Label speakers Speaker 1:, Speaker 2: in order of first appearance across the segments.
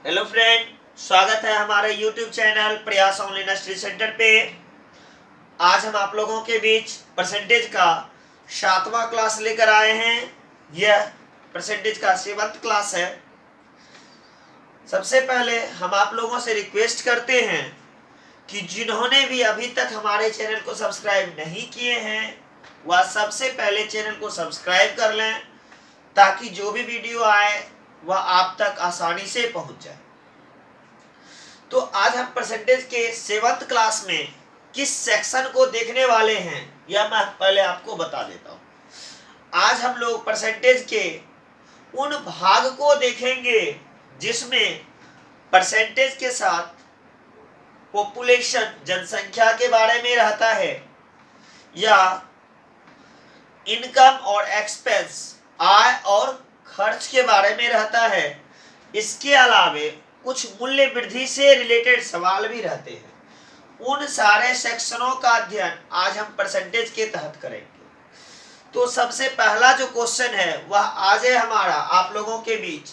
Speaker 1: Hello friend, स्वागत है हमारे YouTube चैनल प्रयास ऑनलाइन स्टडी सेंटर पे। आज हम आप लोगों के बीच परसेंटेज का 7वां क्लास लेकर आए हैं। यह परसेंटेज का 7th क्लास है। सबसे पहले हम आप लोगों से रिक्वेस्ट करते हैं कि जिन्होंने भी अभी तक हमारे चैनल को सब्सक्राइब नहीं किए हैं वह सबसे पहले चैनल को सब्सक्राइब कर लें, ताकि जो भी वीडियो आए वह आप तक आसानी से पहुंच जाए। तो आज हम परसेंटेज के 7th क्लास में किस सेक्शन को देखने वाले हैं यह मैं पहले आपको बता देता हूं। आज हम लोग परसेंटेज के उन भाग को देखेंगे जिसमें परसेंटेज के साथ पॉपुलेशन जनसंख्या के बारे में रहता है, या इनकम और एक्सपेंस आय और खर्च के बारे में रहता है। इसके अलावे कुछ मूल्य वृद्धि से रिलेटेड सवाल भी रहते हैं। उन सारे सेक्शनों का अध्ययन आज हम परसेंटेज के तहत करेंगे। तो सबसे पहला जो क्वेश्चन है वह आज है हमारा आप लोगों के बीच।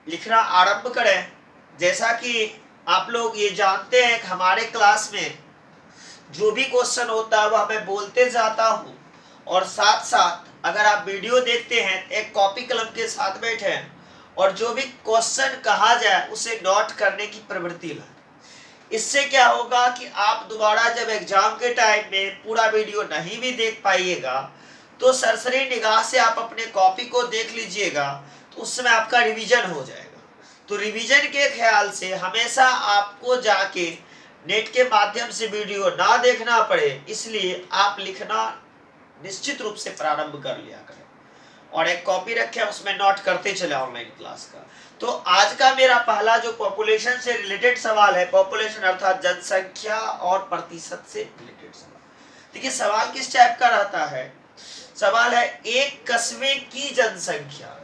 Speaker 1: लिखना आरंभ करें। जैसा कि आप लोग ये जानते हैं कि हमारे क्लास में जो भी क्वेश्चन होता है वह मैं बोलते जाता हूं, और साथ साथ अगर आप वीडियो देखते हैं एक कॉपी कलम के साथ बैठे और जो भी क्वेश्चन कहा जाए उसे नोट करने की प्रवृत्ति लाएं। इससे क्या होगा कि आप दोबारा जब एग्जाम के टाइम में पूरा वीडियो नहीं भी देख पाइएगा तो सरसरी निगाह से आप अपने कॉपी को देख लीजिएगा, तो उस समय आपका रिवीजन हो जाएगा। तो रिवीजन के ख्याल से हमेशा आपको जाके नेट के माध्यम से वीडियो ना देखना पड़े, इसलिए आप लिखना निश्चित रूप से प्रारंभ कर लिया करें और एक कॉपी रखें, उसमें नोट करते चले ऑनलाइन क्लास का। तो आज का मेरा पहला जो पॉपुलेशन से रिलेटेड सवाल है, पॉपुलेशन अर्थात जनसंख्या और प्रतिशत से रिलेटेड सवाल। देखिए सवाल किस टाइप का रहता है। सवाल है एक कस्बे की जनसंख्या।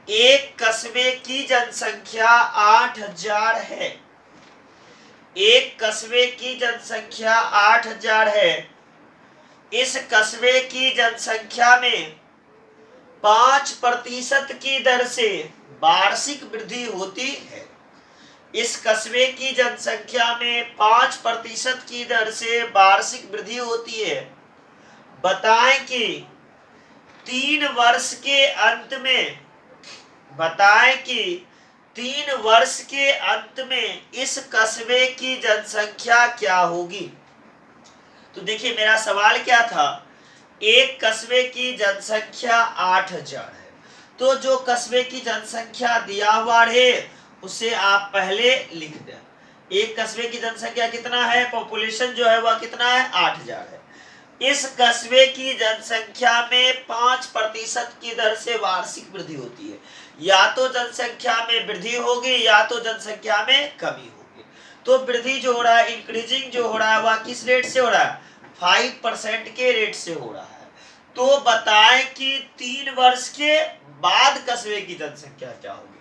Speaker 1: एक कस्बे की जनसंख्या 8000 है। एक कस्बे की जनसंख्या 8000 है। इस कस्बे की जनसंख्या में 5% की दर से वार्षिक वृद्धि होती है। इस कस्बे की जनसंख्या में 5% की दर से वार्षिक वृद्धि होती है। बताएं कि 3 वर्ष के अंत में, बताएं कि 3 वर्ष के अंत में इस कस्बे की जनसंख्या क्या होगी। तो देखिए मेरा सवाल क्या था, एक कस्बे की जनसंख्या 8000 है। तो जो कस्बे की जनसंख्या दिया हुआ है उसे आप पहले लिख दें। एक कस्बे की जनसंख्या कितना है, पॉपुलेशन जो है वह कितना है, 8000 है। इस कस्बे की जनसंख्या में 5% की दर से वार्षिक वृद्धि होती है। या तो जनसंख्या में वृद्धि होगी या तो जनसंख्या में कमी होगी। तो वृद्धि जो हो रहा है, इंक्रीजिंग जो हो रहा है, वह किस रेट से हो रहा है, 5% के रेट से हो रहा है। तो बताएं कि 3 वर्ष के बाद कस्बे की जनसंख्या क्या होगी।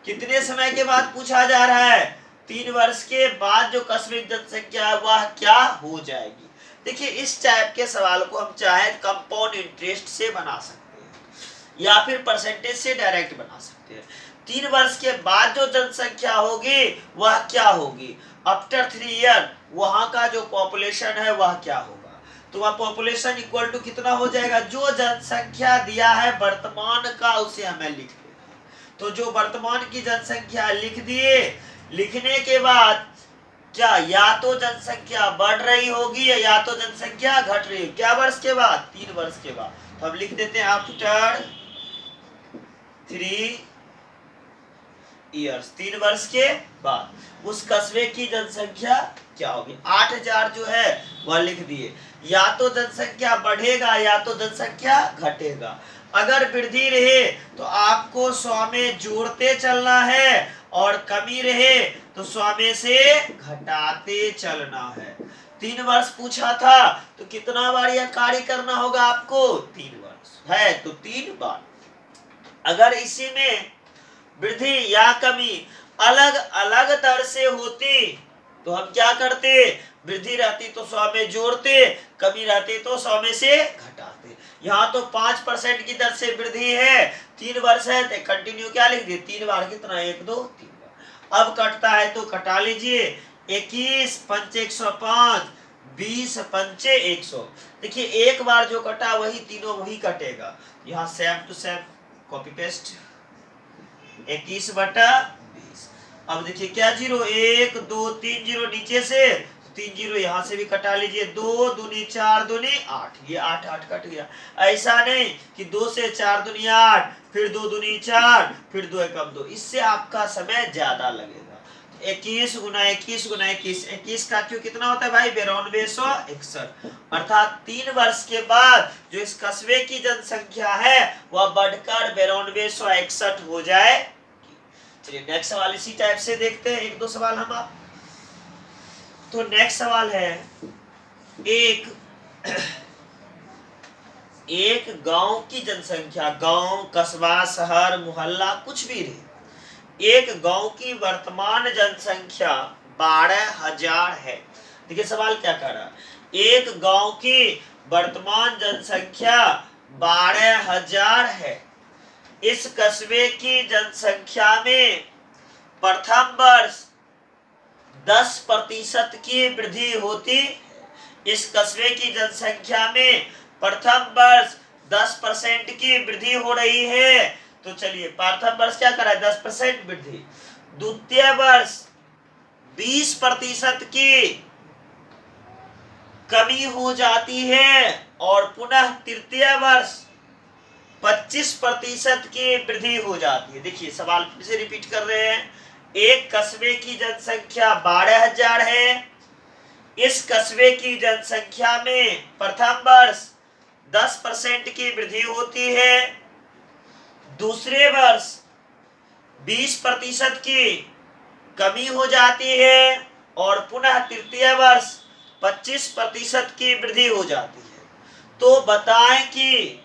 Speaker 1: कितने समय के बाद पूछा जा रहा है, 3 वर्ष के बाद जो कस्बे की जनसंख्या है वह क्या हो जाएगी। देखिए इस टाइप के सवाल को हम चाहे कंपाउंड इंटरेस्ट से बना सकते हैं या फिर परसेंटेज से डायरेक्ट बना सकते हैं। 3 वर्ष के बाद जो जनसंख्या होगी वह क्या होगी, आफ्टर 3 ईयर वहां का जो पॉपुलेशन है वह क्या होगा। तो वह पॉपुलेशन इक्वल टू कितना हो जाएगा, जो जनसंख्या दिया है वर्तमान का उसे हमें लिख देना। तो जो वर्तमान की जनसंख्या लिख दिए, लिखने के बाद क्या या तो जनसंख्या बढ़ रही होगी या तो जनसंख्या घट रही होगी। क्या वर्ष के बाद, 3 वर्ष के बाद। तो हम लिख देते हैं आफ्टर 3 ईयर्स, 3 वर्ष के बाद उस कस्बे की जनसंख्या क्या होगी। 8000 जो है वह लिख दिए। या तो जनसंख्या बढ़ेगा या तो जनसंख्या घटेगा। अगर वृद्धि रहे तो आपको 100 में जोड़ते चलना है और कमी रहे तो 100 में से घटाते चलना है। 3 वर्ष पूछा था तो कितना बार यह कार्य करना होगा आपको, 3 वर्ष है तो 3 बार। अगर इसी में वृद्धि या कमी अलग अलग दर से होती तो हम क्या करते, वृद्धि रहती तो 100 में जोड़ते, कमी रहती तो 100 में से घटाते। यहाँ तो 5% की दर से वृद्धि है, 3 वर्ष है तो कंटिन्यू क्या लिख दिए, 3 बार कितना, 1 2 3 बार। अब कटता है तो कटा लीजिए, 21 पंचे 105, 20 पंचे 100। देखिए एक बार जो कटा वही तीनों वही कटेगा, यहाँ same to same copy paste, 21/20। अब देखिए क्या जीरो, 1 2 3 जीरो नीचे से, 3 जीरो यहाँ से भी कटा लीजिए, 2 दूनी 4 दूनी 8, ये 8 8 कट गया। ऐसा नहीं कि 2 से 4 दूनी 8, फिर 2 दूनी 4, फिर 2 एकम 2, इससे आपका समय ज्यादा लगेगा। 21 गुना 21 गुना 21, 21 का क्यों कितना होता है भाई, 9261, अर्थात 3 वर्ष के बाद जो इस कस्बे की जनसंख्या है वह बढ़कर 9261 हो जाए। चलिए नेक्स्ट सवाल इसी टाइप से देखते हैं, 1 2 सवाल हम आप। तो नेक्स्ट सवाल है, एक गांव की जनसंख्या, गांव कस्बा शहर मोहल्ला कुछ भी रहे, एक गांव की वर्तमान जनसंख्या 12,000 है। देखिए सवाल क्या कर रहा है, एक गांव की वर्तमान जनसंख्या 12,000 है, इस कस्बे की जनसंख्या में प्रथम वर्ष 10% की वृद्धि होती है। इस कस्बे की जनसंख्या में प्रथम वर्ष 10% की वृद्धि हो रही है। तो चलिए प्रथम वर्ष क्या करा है, 10% वृद्धि, द्वितीय वर्ष 20% की कमी हो जाती है, और पुनः तृतीय वर्ष 25% की वृद्धि हो जाती है। देखिए सवाल फिर से रिपीट कर रहे हैं, एक कस्बे की जनसंख्या 12,000 है, इस कस्बे की जनसंख्या में प्रथम वर्ष 10% की वृद्धि होती है, दूसरे वर्ष 20% की कमी हो जाती है, और पुनः तृतीय वर्ष 25% की वृद्धि हो जाती है। तो बताएं कि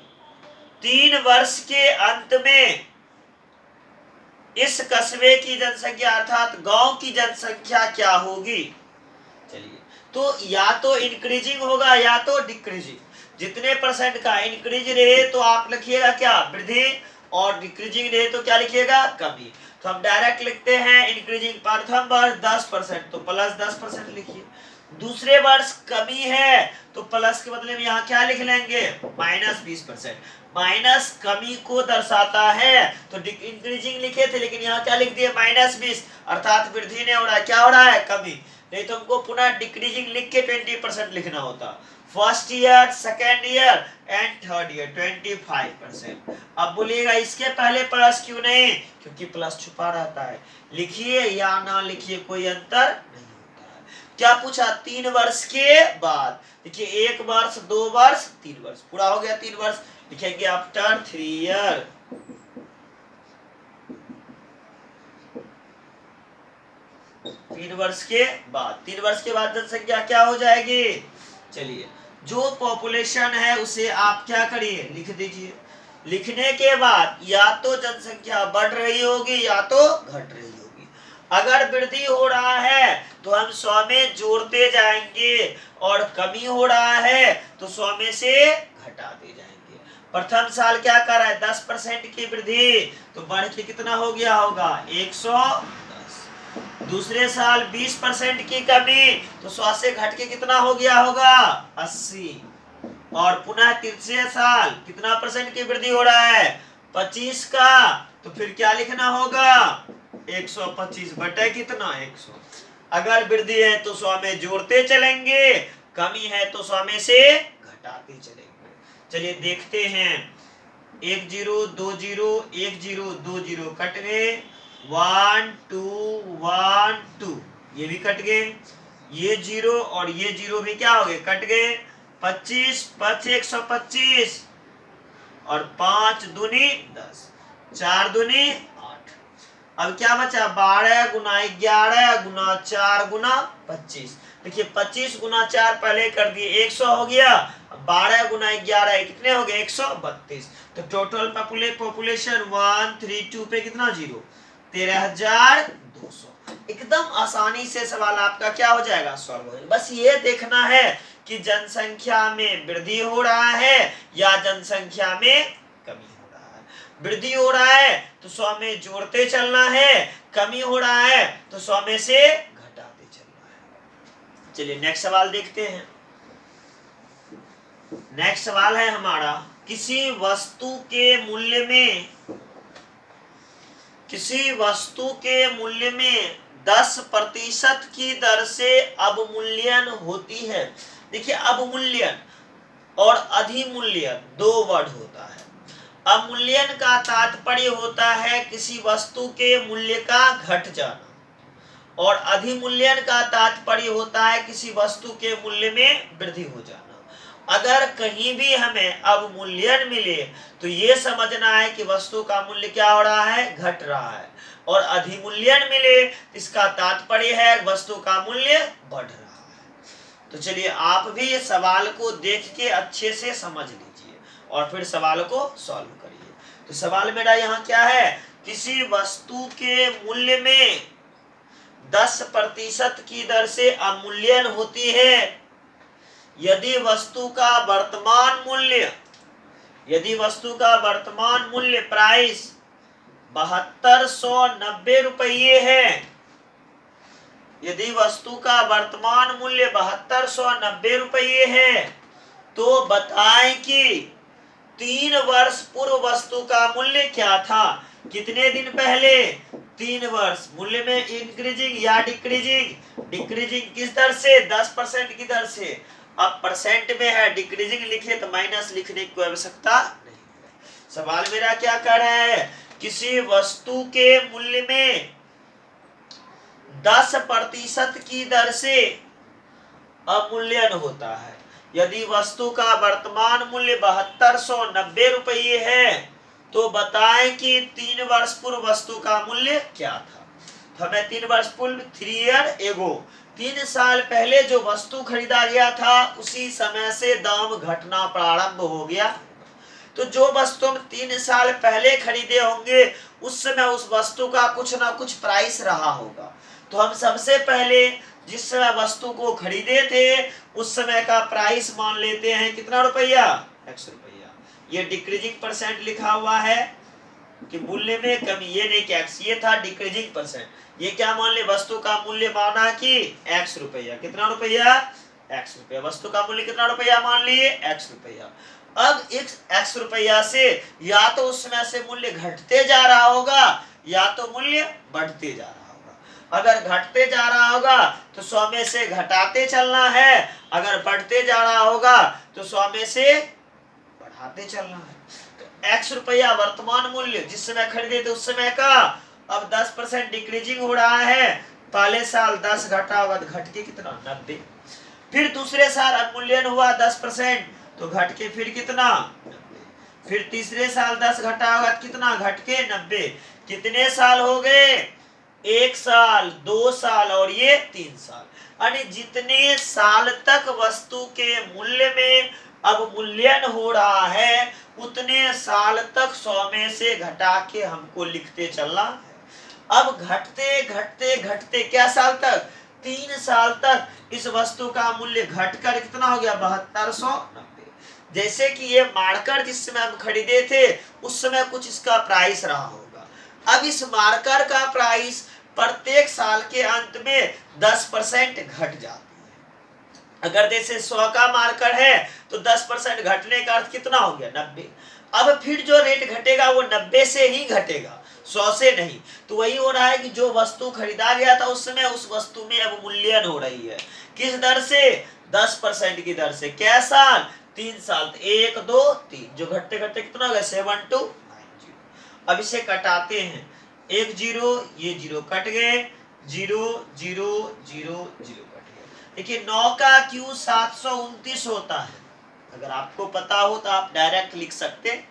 Speaker 1: 3 वर्ष के अंत में इस कस्बे की जनसंख्या अर्थात गांव की जनसंख्या क्या होगी। चलिए तो या तो इंक्रीजिंग होगा या तो डिक्रीजिंग, जितने परसेंट का इंक्रीज रहे तो आप लिखिएगा क्या, वृद्धि, और डिक्रीजिंग रहे तो क्या लिखिएगा, कमी। तो हम डायरेक्ट लिखते हैं इंक्रीजिंग, प्रथम वर्ष 10% तो प्लस 10% लिखिए, दूसरे वर्ष कमी है तो प्लस के बदले में यहाँ क्या लिख लेंगे, -20%, माइनस कमी को दर्शाता है। तो इंक्रीजिंग लिखे थे लेकिन यहाँ क्या लिख दिए, -20, अर्थात वृद्धि नहीं हो रहा है, क्या हो रहा है, कमी। नहीं तो हमको पुनः डिक्रीजिंग लिख के 20% लिखना होता, first year, second year and third year 25%। अब बोलिएगा इसके पहले प्लस क्यों नहीं, क्योंकि प्लस छुपा रहता है, लिखिए या ना लिखिए कोई अंतर नहीं होता है। क्या पूछा, 3 वर्ष के बाद, देखिए 1 वर्ष 2 वर्ष 3 वर्ष, पूरा हो गया 3 वर्ष, लिखेंगे आफ्टर 3 ईयर। तीन वर्ष के बाद जनसंख्या क्या हो जाएगी। चलिए जो पॉपुलेशन है उसे आप क्या करिए, लिख दीजिए। लिखने के बाद या तो जनसंख्या बढ़ रही होगी या तो घट रही होगी। अगर वृद्धि हो रहा है तो हम 100 में जोड़ते जाएंगे, और कमी हो रहा है तो 100 में से घटाते जाएंगे। प्रथम साल क्या कर रहा है, 10% की वृद्धि, तो बढ़ के कितना हो गया होगा, 110। दूसरे साल 20% की कमी, तो 100 से घट के कितना हो गया होगा, 80। और पुनः तीसरे साल कितना परसेंट की वृद्धि हो रहा है, 25 का, तो फिर क्या लिखना होगा, 125 बटे कितना, 100। अगर वृद्धि है तो 100 में जोड़ते चलेंगे, कमी है तो 100 में से घटाते चलेंगे। चलिए देखते हैं, 1 0 2 0 1 0 2 0 कट गए, 1 2 1 2 ये भी कट गए, ये 0 और ये 0 भी क्या हो गए, कट गए। 25 5 125, और 5 दूनी 10, 4 दूनी 8। अब क्या बचा, 12 गुना 11 गुना 4 गुना 25। देखिए 25 गुना 4 पहले कर दिए, 100 हो गया। 12 गुना 11 कितने हो गए, 132। तो टोटल पॉपुलेशन 132 पे कितना, 0, 13,200। एकदम आसानी से सवाल आपका क्या हो जाएगा, सॉल्व हो जाएगा। बस ये देखना है कि जनसंख्या में वृद्धि हो रहा है या जनसंख्या में कमी हो रहा है। वृद्धि हो रहा है तो 100 में जोड़ते चलना है, कमी हो रहा है तो 100 में से घटाते चलना है। चलिए नेक्स्ट सवाल देखते हैं। नेक्स्ट सवाल है हमारा, किसी वस्तु के मूल्य में 10% की दर से अवमूल्यन होती है। देखिए अवमूल्यन और अधिमूल्यन दो वर्ड होता है। अवमूल्यन का तात्पर्य होता है किसी वस्तु के मूल्य का घट जाना और अधिमूल्यन का तात्पर्य होता है किसी वस्तु के मूल्य में वृद्धि हो जाना। अगर कहीं भी हमें अवमूल्यन मिले तो ये समझना है कि वस्तु का मूल्य क्या हो रहा है, घट रहा है, और अधिमूल्यन मिले इसका तात्पर्य है वस्तु का मूल्य बढ़ रहा है। तो चलिए आप भी ये सवाल को देख के अच्छे से समझ लीजिए और फिर सवाल को सॉल्व करिए। तो सवाल मेरा यहाँ क्या है, किसी वस्तु के मूल्य में 10% की दर से अवमूल्यन होती है यदि वस्तु का वर्तमान मूल्य प्राइस 7290 रुपये है। यदि वस्तु का वर्तमान मूल्य 7290 रुपये है तो बताएं कि 3 वर्ष पूर्व वस्तु का मूल्य क्या था। कितने दिन पहले, 3 वर्ष। मूल्य में इंक्रीजिंग या डिक्रीजिंग, डिक्रीजिंग किस दर से, 10% की दर से। अब परसेंट में है, डिक्रीजिंग लिखे तो माइनस लिखने की आवश्यकता नहीं है। सवाल मेरा क्या कर रहा है, किसी वस्तु के मूल्य में 10% की दर से अवमूल्यन होता है। यदि वस्तु का वर्तमान मूल्य 7290 रुपये है तो बताएं कि 3 वर्ष पूर्व वस्तु का मूल्य क्या था। तो हमें 3 वर्ष पूर्व, 3 ईयर एगो, 3 साल पहले जो वस्तु खरीदा गया था उसी समय से दाम घटना प्रारंभ हो गया। तो जो वस्तु हम 3 साल पहले खरीदे होंगे उस समय उस वस्तु का कुछ ना कुछ प्राइस रहा होगा। तो हम सबसे पहले जिस समय वस्तु को खरीदे थे उस समय का प्राइस मान लेते हैं कितना रुपया, x रुपया। ये डिक्रीजिंग परसेंट लिखा हुआ है कि मूल्य में कमी, ये नहीं कि x, ये था डिक्रीजिंग परसेंट। ये क्या मान ले, वस्तु का मूल्य माना कि x रुपया। कितना रुपया, x रुपया। वस्तु का मूल्य कितना रुपया मान लिए, x रुपया। अब इस x रुपया से या तो उस समय से मूल्य घटते जा रहा होगा या तो मूल्य बढ़ते जा रहा होगा। अगर घटते जा रहा होगा तो 100 में से घटाते चलना है, अगर बढ़ते जा रहा होगा तो 100 में से बढ़ाते चलना है। तो x रुपया वर्तमान मूल्य जिस समय खरीदे थे उस समय का, अब 10% डिक्रीजिंग हो रहा है। पहले साल 10 घटा होगा तो घट के कितना, 90। फिर दूसरे साल अवमूल्यन हुआ 10% तो घट के फिर कितना, 90। फिर तीसरे साल 10 घटा होगा कितना, घट के 90। कितने साल हो गए, 1 साल, 2 साल और ये 3 साल। यानी जितने साल तक वस्तु के मूल्य में अवमूल्यन हो रहा है उतने साल तक 100 में से घटा के हमको लिखते चलना है। अब घटते घटते घटते क्या साल तक, 3 साल तक इस वस्तु का मूल्य घटकर कितना हो गया, 7290। जैसे कि ये मार्कर जिस समय हम खरीदे थे उस समय कुछ इसका प्राइस रहा होगा। अब इस मार्कर का प्राइस प्रत्येक साल के अंत में 10% घट जाती है। अगर जैसे 100 का मार्कर है तो 10% घटने का अर्थ कितना हो गया, 90। अब फिर जो रेट घटेगा वो 90 से ही घटेगा, 100 से नहीं। तो वही हो रहा है कि जो वस्तु खरीदा गया था उस समय उस वस्तु में अवमूल्यन हो रही है। किस दर से, 10% की दर से। कैसा, 3 साल, 1 2 3, जो घटते घटते कितना हो गया, 7290। अब इसे कटाते हैं, 1 0, ये 0 कट गए, 0 0 0 0 कट गए। देखिए 9 का क्यू 729 होता है। अगर आपको पता हो तो आप डायरेक्ट लिख सकते हैं,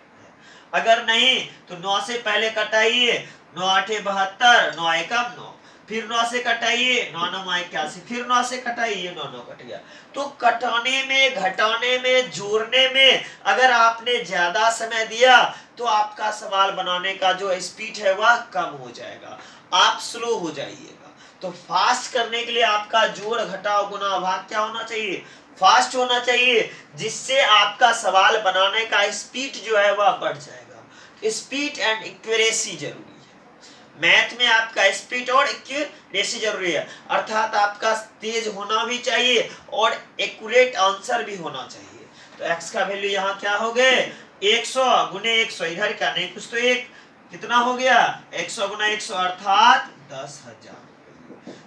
Speaker 1: अगर नहीं तो 9 से पहले कटाइए, 9 8 72, 9 1 9, फिर 9 से कटाइए, 9 9 81, फिर 9 से कटाइए, 9 9 कट गया। तो कटाने में, घटाने में, जोड़ने में अगर आपने ज्यादा समय दिया तो आपका सवाल बनाने का जो स्पीड है वह कम हो जाएगा, आप स्लो हो जाइएगा। तो फास्ट करने के लिए आपका जोड़ घटाव गुणा भाग क्या होना चाहिए, फास्ट होना चाहिए, जिससे आपका सवाल बनाने का स्पीड जो है वह बढ़ जाएगा। स्पीड एंड एक्यूरेसी जरूरी है। मैथ में आपका स्पीड और एक्यूरेसी जरूरी है, अर्थात आपका तेज होना भी चाहिए और एक्यूरेट आंसर भी होना चाहिए। तो x का वैल्यू यहाँ क्या हो गए 100 गुने 100, इधर क्या नहीं कुछ तो एक कितना हो गया 100 गुना 100 अर्थात 10,000।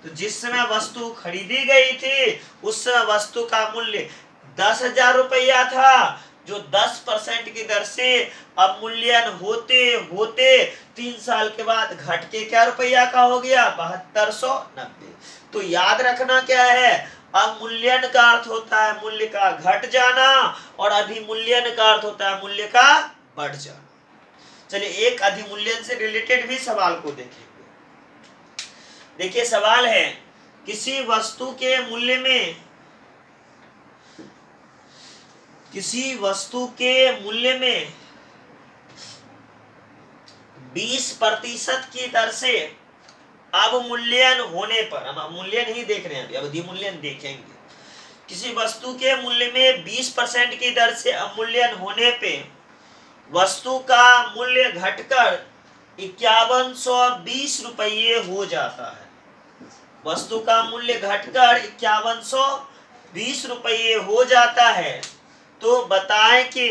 Speaker 1: तो जिस समय वस्तु खरीदी गई थी उस समय वस्तु का मूल्य 10,000 रुपया था, जो 10% की दर से अवमूल्यन होते होते 3 साल के बाद घट के क्या रुपया का हो गया 7290। तो याद रखना क्या है, अवमूल्यन का अर्थ होता है मूल्य का घट जाना और अधिमूल्यन का अर्थ होता है मूल्य का बढ़ जाना। चलिए एक अधिमूल्यन से रिलेटेड भी सवाल को देखेंगे। देखिए सवाल है, किसी वस्तु के मूल्य में 20% की दर से अवमूल्यन होने पर, हम अवमूल्यन ही देख रहे हैं, अब अधिमूल्यन देखेंगे। किसी वस्तु के मूल्य में 20% की दर से अवमूल्यन होने पे वस्तु का मूल्य घटकर 5120 रुपये हो जाता है। वस्तु का मूल्य घटकर 5120 रुपये हो जाता है, तो बताएं कि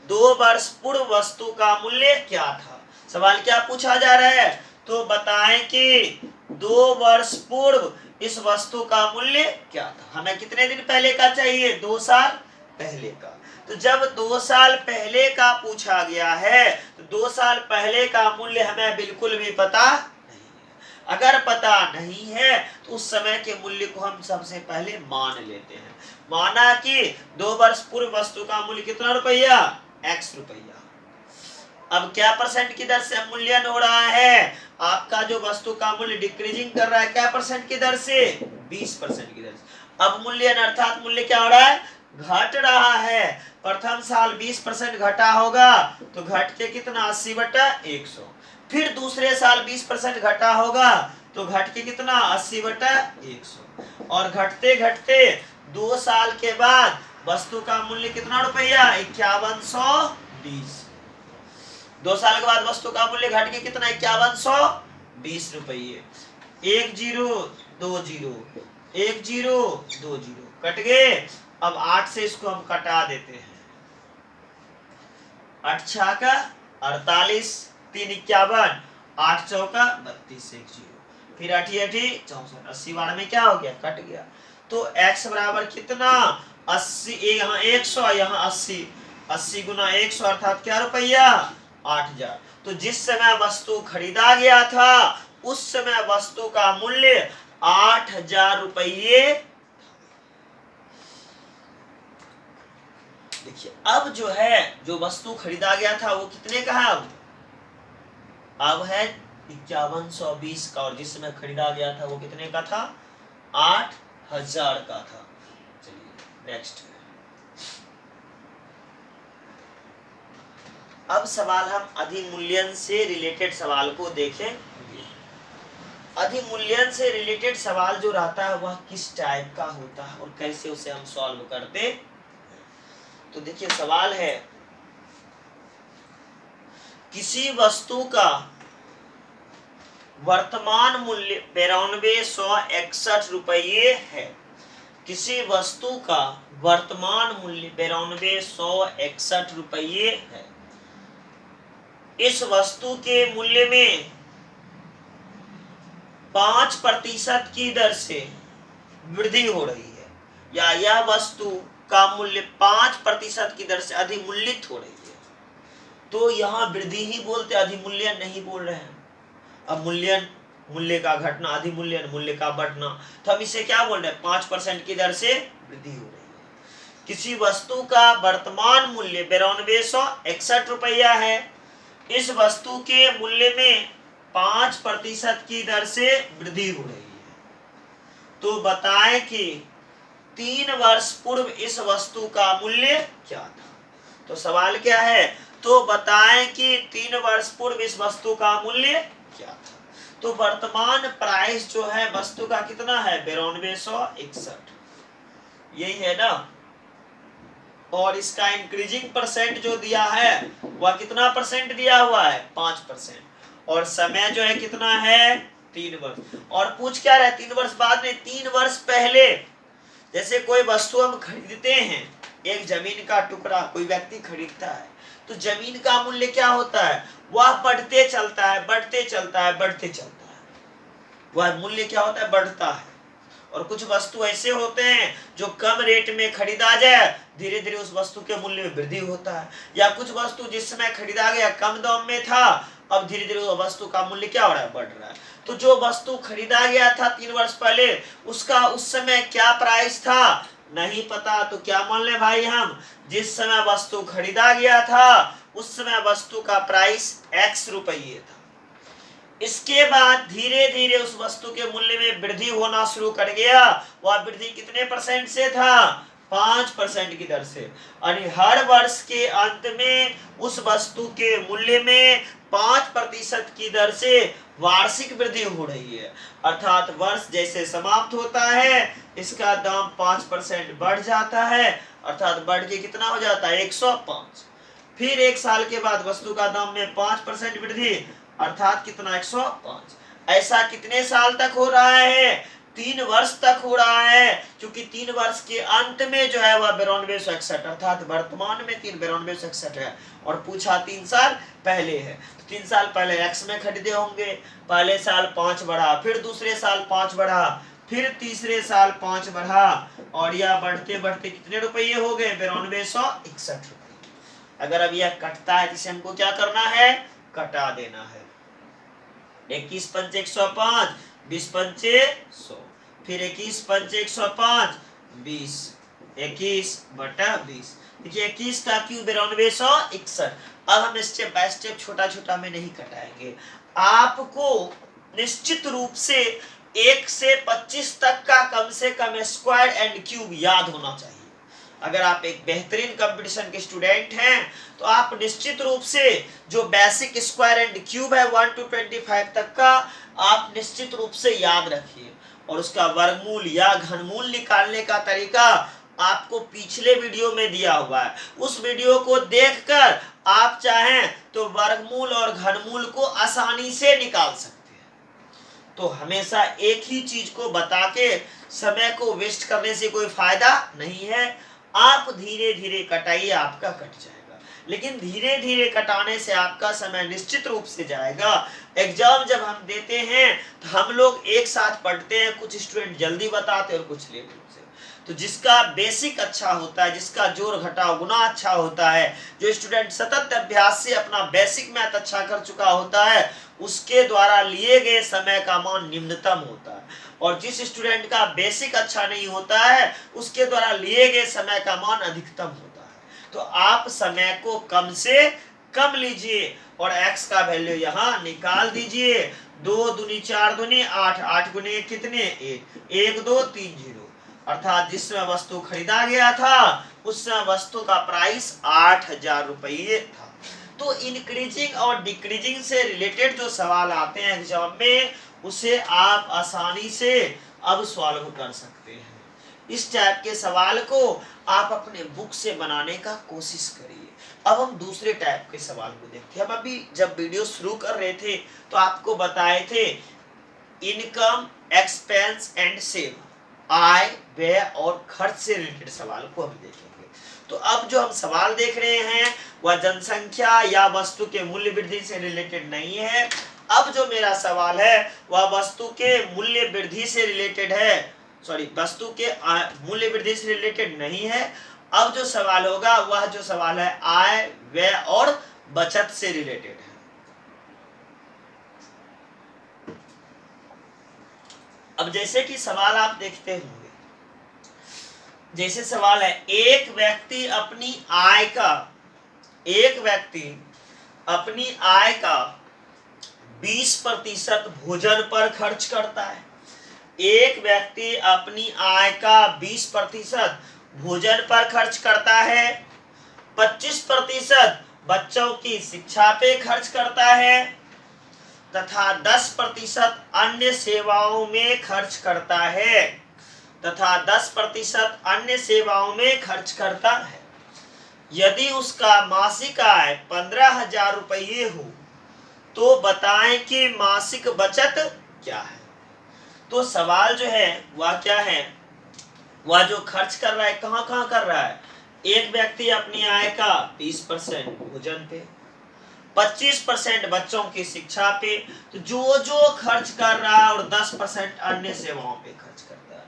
Speaker 1: 2 वर्ष पूर्व वस्तु का मूल्य क्या था। सवाल क्या पूछा जा रहा है, तो बताएं कि 2 वर्ष पूर्व इस वस्तु का मूल्य क्या था। हमें कितने दिन पहले का चाहिए, 2 साल पहले का। तो जब 2 साल पहले का पूछा गया है तो 2 साल पहले का मूल्य हमें बिल्कुल भी पता नहीं है। अगर पता नहीं है तो उस समय के मूल्य को हम सबसे पहले मान लेते हैं। माना कि 2 वर्ष पूर्व वस्तु का मूल्य कितना रुपया, x रुपया। अब क्या परसेंट की दर से अवमूल्यन हो रहा है, आपका जो वस्तु का मूल्य डिक्रीजिंग कर रहा है, क्या परसेंट की दर से, 20% की दर से। अवमूल्यन अर्थात मूल्य क्या हो रहा है, घट रहा है। प्रथम साल 20% घटा होगा तो घट के कितना 80/100। फिर दूसरे साल 20% घटा होगा तो घट के कितना 80/100। और घटते घटते 2 साल के बाद वस्तु का मूल्य कितना रुपया, 5120। 2 साल के बाद वस्तु का मूल्य घट के कितना 5120 रुपये। 1 0 2 0 1 0 2 0 कट गए। अब 8 से इसको हम कटा देते हैं, 8 6 का 48, 3 51, 8 चौका 32, 1 0, फिर 8 8 64, 80 बार में क्या हो गया, कट गया। तो x बराबर कितना 80, यहाँ 100 यहाँ 80, 80 गुना 100 अर्थात क्या रुपया 8000। तो जिस समय वस्तु खरीदा गया था उस समय वस्तु का मूल्य 8000 रुपये। देखिए अब जो है, जो वस्तु खरीदा गया था वो कितने का है, अब है 5120 का, और जिस समय खरीदा गया था वो कितने का था, 8000 का था। चलिए नेक्स्ट। अब सवाल हम अधिमूल्यन से रिलेटेड सवाल को देखें। अधिमूल्यन से रिलेटेड सवाल जो रहता है वह किस टाइप का होता है और कैसे उसे हम सॉल्व करते। तो देखिए सवाल है, किसी वस्तु का वर्तमान मूल्य 9261 रुपये है। किसी वस्तु का वर्तमान मूल्य 9261 रुपये है। इस वस्तु के मूल्य में 5% की दर से वृद्धि हो रही है, या यह वस्तु का मूल्य 5% की दर से अधिमूल्यित हो रही है। तो यहाँ वृद्धि ही बोलते, अधिमूल्यन नहीं बोल रहे हैं। अब मूल्यन मूल्य का घटना, अधिमूल्यन मूल्य का बढ़ना, तो हम इसे क्या बोल रहे हैं, 5% की दर से वृद्धि हो रही है। किसी वस्तु का वर्तमान मूल्य 9261 रुपया है। इस वस्तु के मूल्य में 5% की दर से वृद्धि हो रही है। तो बताएं कि 3 वर्ष पूर्व इस वस्तु का मूल्य क्या था। तो सवाल क्या है, तो बताएं कि 3 वर्ष पूर्व इस वस्तु का मूल्य क्या था। तो वर्तमान प्राइस जो है वस्तु का कितना है 9261, यही है ना। और इसका इंक्रीजिंग परसेंट जो दिया है वह कितना परसेंट दिया हुआ है 5%। और समय जो है कितना है 3 वर्ष। और पूछ क्या रहे 3 वर्ष बाद में 3 वर्ष पहले जैसे कोई वस्तु हम खरीदते हैं, एक जमीन का टुकड़ा कोई व्यक्ति खरीदता है, तो जमीन का मूल्य क्या होता है वह बढ़ते चलता है, बढ़ते चलता है, बढ़ते चलता है, वह मूल्य क्या होता है बढ़ता है। और कुछ वस्तु ऐसे होते हैं जो कम रेट में खरीदा जाए, धीरे धीरे उस वस्तु के मूल्य में वृद्धि होता है। या कुछ वस्तु जिस समय खरीदा गया कम दाम में था, अब धीरे धीरे उस वस्तु का मूल्य क्या हो रहा है बढ़ रहा है। तो जो वस्तु खरीदा गया था 3 वर्ष पहले, उसका उस समय क्या प्राइस था नहीं पता, तो क्या मान ले भाई हम, जिस समय वस्तु खरीदा गया था उस समय वस्तु का प्राइस x रुपये था। इसके बाद धीरे धीरे उस वस्तु के मूल्य में वृद्धि होना शुरू कर गया। वह वृद्धि कितने परसेंट से था 5% की दर से। यानी हर वर्ष के अंत में उस वस्तु के मूल्य में 5% की दर से वार्षिक वृद्धि हो रही है। अर्थात वर्ष जैसे समाप्त होता है इसका दाम 5% बढ़ जाता है, अर्थात बढ़ के कितना हो जाता है 105। फिर 1 साल के बाद वस्तु का दाम में 5% वृद्धि, अर्थात कितना 105। ऐसा कितने साल तक हो रहा है 3 वर्ष तक हो रहा है, क्योंकि 3 वर्ष के अंत में जो है वह 9261, अर्थात वर्तमान में 9261 है। और पूछा 3 साल पहले है, तो 3 साल पहले x में खरीदे होंगे, पहले साल 5 बढ़ा, फिर दूसरे साल 5 बढ़ा, फिर तीसरे साल 5 बढ़ा, और यह बढ़ते बढ़ते कितने रुपये हो गए 9261 रुपये। अगर अब यह कटता है जिसे हमको क्या करना है कटा देना है। 21 पंचे 105, 20 पंचे 100, फिर 21 पंचे 105, 20, 21 बटा 20। देखिए 21 का क्यूब 9261। अब हम स्टेप बाय स्टेप छोटा छोटा में नहीं कटाएंगे। आपको निश्चित रूप से 1 से 25 तक का कम से कम स्क्वायर एंड क्यूब याद होना चाहिए। अगर आप एक बेहतरीन कंपटीशन के स्टूडेंट हैं तो आप निश्चित रूप से जो बेसिक स्क्वायर एंड क्यूब है 1 to 25 तक का आप निश्चित रूप से याद रखिए। और उसका वर्गमूल या घनमूल निकालने का तरीका आपको पिछले वीडियो में दिया हुआ है। उस वीडियो को देखकर आप चाहें तो वर्गमूल और घनमूल को आसानी से निकाल सकते हैं। तो हमेशा एक ही चीज को बता के समय को वेस्ट करने से कोई फायदा नहीं है। आप धीरे धीरे कटाइए, आपका कट जाएगा, लेकिन धीरे धीरे कटाने से आपका समय निश्चित रूप से जाएगा। एग्जाम जब हम देते हैं तो हम लोग एक साथ पढ़ते हैं, कुछ स्टूडेंट जल्दी बताते हैं और कुछ लेट से। तो जिसका बेसिक अच्छा होता है, जिसका जोड़ घटाव गुना अच्छा होता है, जो स्टूडेंट सतत अभ्यास से अपना बेसिक मैथ अच्छा कर चुका होता है, उसके द्वारा लिए गए समय का मान निम्नतम होता है। और जिस स्टूडेंट का बेसिक अच्छा नहीं होता है उसके द्वारा लिए गए समय का मान अधिकतम होता है। तो आप समय को कम से कम लीजिए और x का वैल्यू यहाँ निकाल दीजिए। 2 दूनी 4 दूनी 8, 8 गुने कितने 1, 1 2 3 0, अर्थात जिस समय वस्तु खरीदा गया था उस समय वस्तु का प्राइस 8000 रुपये था। तो इंक्रीजिंग और डिक्रीजिंग से रिलेटेड जो सवाल आते हैं एग्जाम में उसे आप आसानी से अब सॉल्व कर सकते हैं। इस टाइप के सवाल को आप अपने बुक से बनाने का कोशिश करिए। अब हम दूसरे टाइप के सवाल को देखते हैं। हम अभी जब वीडियो शुरू कर रहे थे तो आपको बताए थे इनकम, एक्सपेंस एंड सेव, आय, व्यय और खर्च से रिलेटेड सवाल को हम देखेंगे। तो अब जो हम सवाल देख रहे हैं वह जनसंख्या या वस्तु के मूल्य वृद्धि से रिलेटेड नहीं है। अब जो मेरा सवाल है वह वस्तु के मूल्य वृद्धि से रिलेटेड है, सॉरी वस्तु के मूल्य वृद्धि से रिलेटेड नहीं है। अब जो सवाल होगा वह जो सवाल है आय, व्यय और बचत से रिलेटेड है। अब जैसे कि सवाल आप देखते होंगे, जैसे सवाल है एक व्यक्ति अपनी आय का 20% भोजन पर खर्च करता है। एक व्यक्ति अपनी आय का 20% भोजन पर खर्च करता है, 25% बच्चों की शिक्षा पे खर्च करता है तथा 10% अन्य सेवाओं में खर्च करता है, तथा 10% अन्य सेवाओं में खर्च करता है। यदि उसका मासिक आय 15,000 रुपये हो तो बताएं कि मासिक बचत क्या है। तो सवाल जो है वह क्या है, वह जो खर्च कर रहा है कहाँ कहाँ कर रहा है। एक व्यक्ति अपनी आय का 20% भोजन पे, 25% बच्चों की शिक्षा पे, तो जो जो खर्च कर रहा है, और 10% अन्य सेवाओं पे खर्च करता है।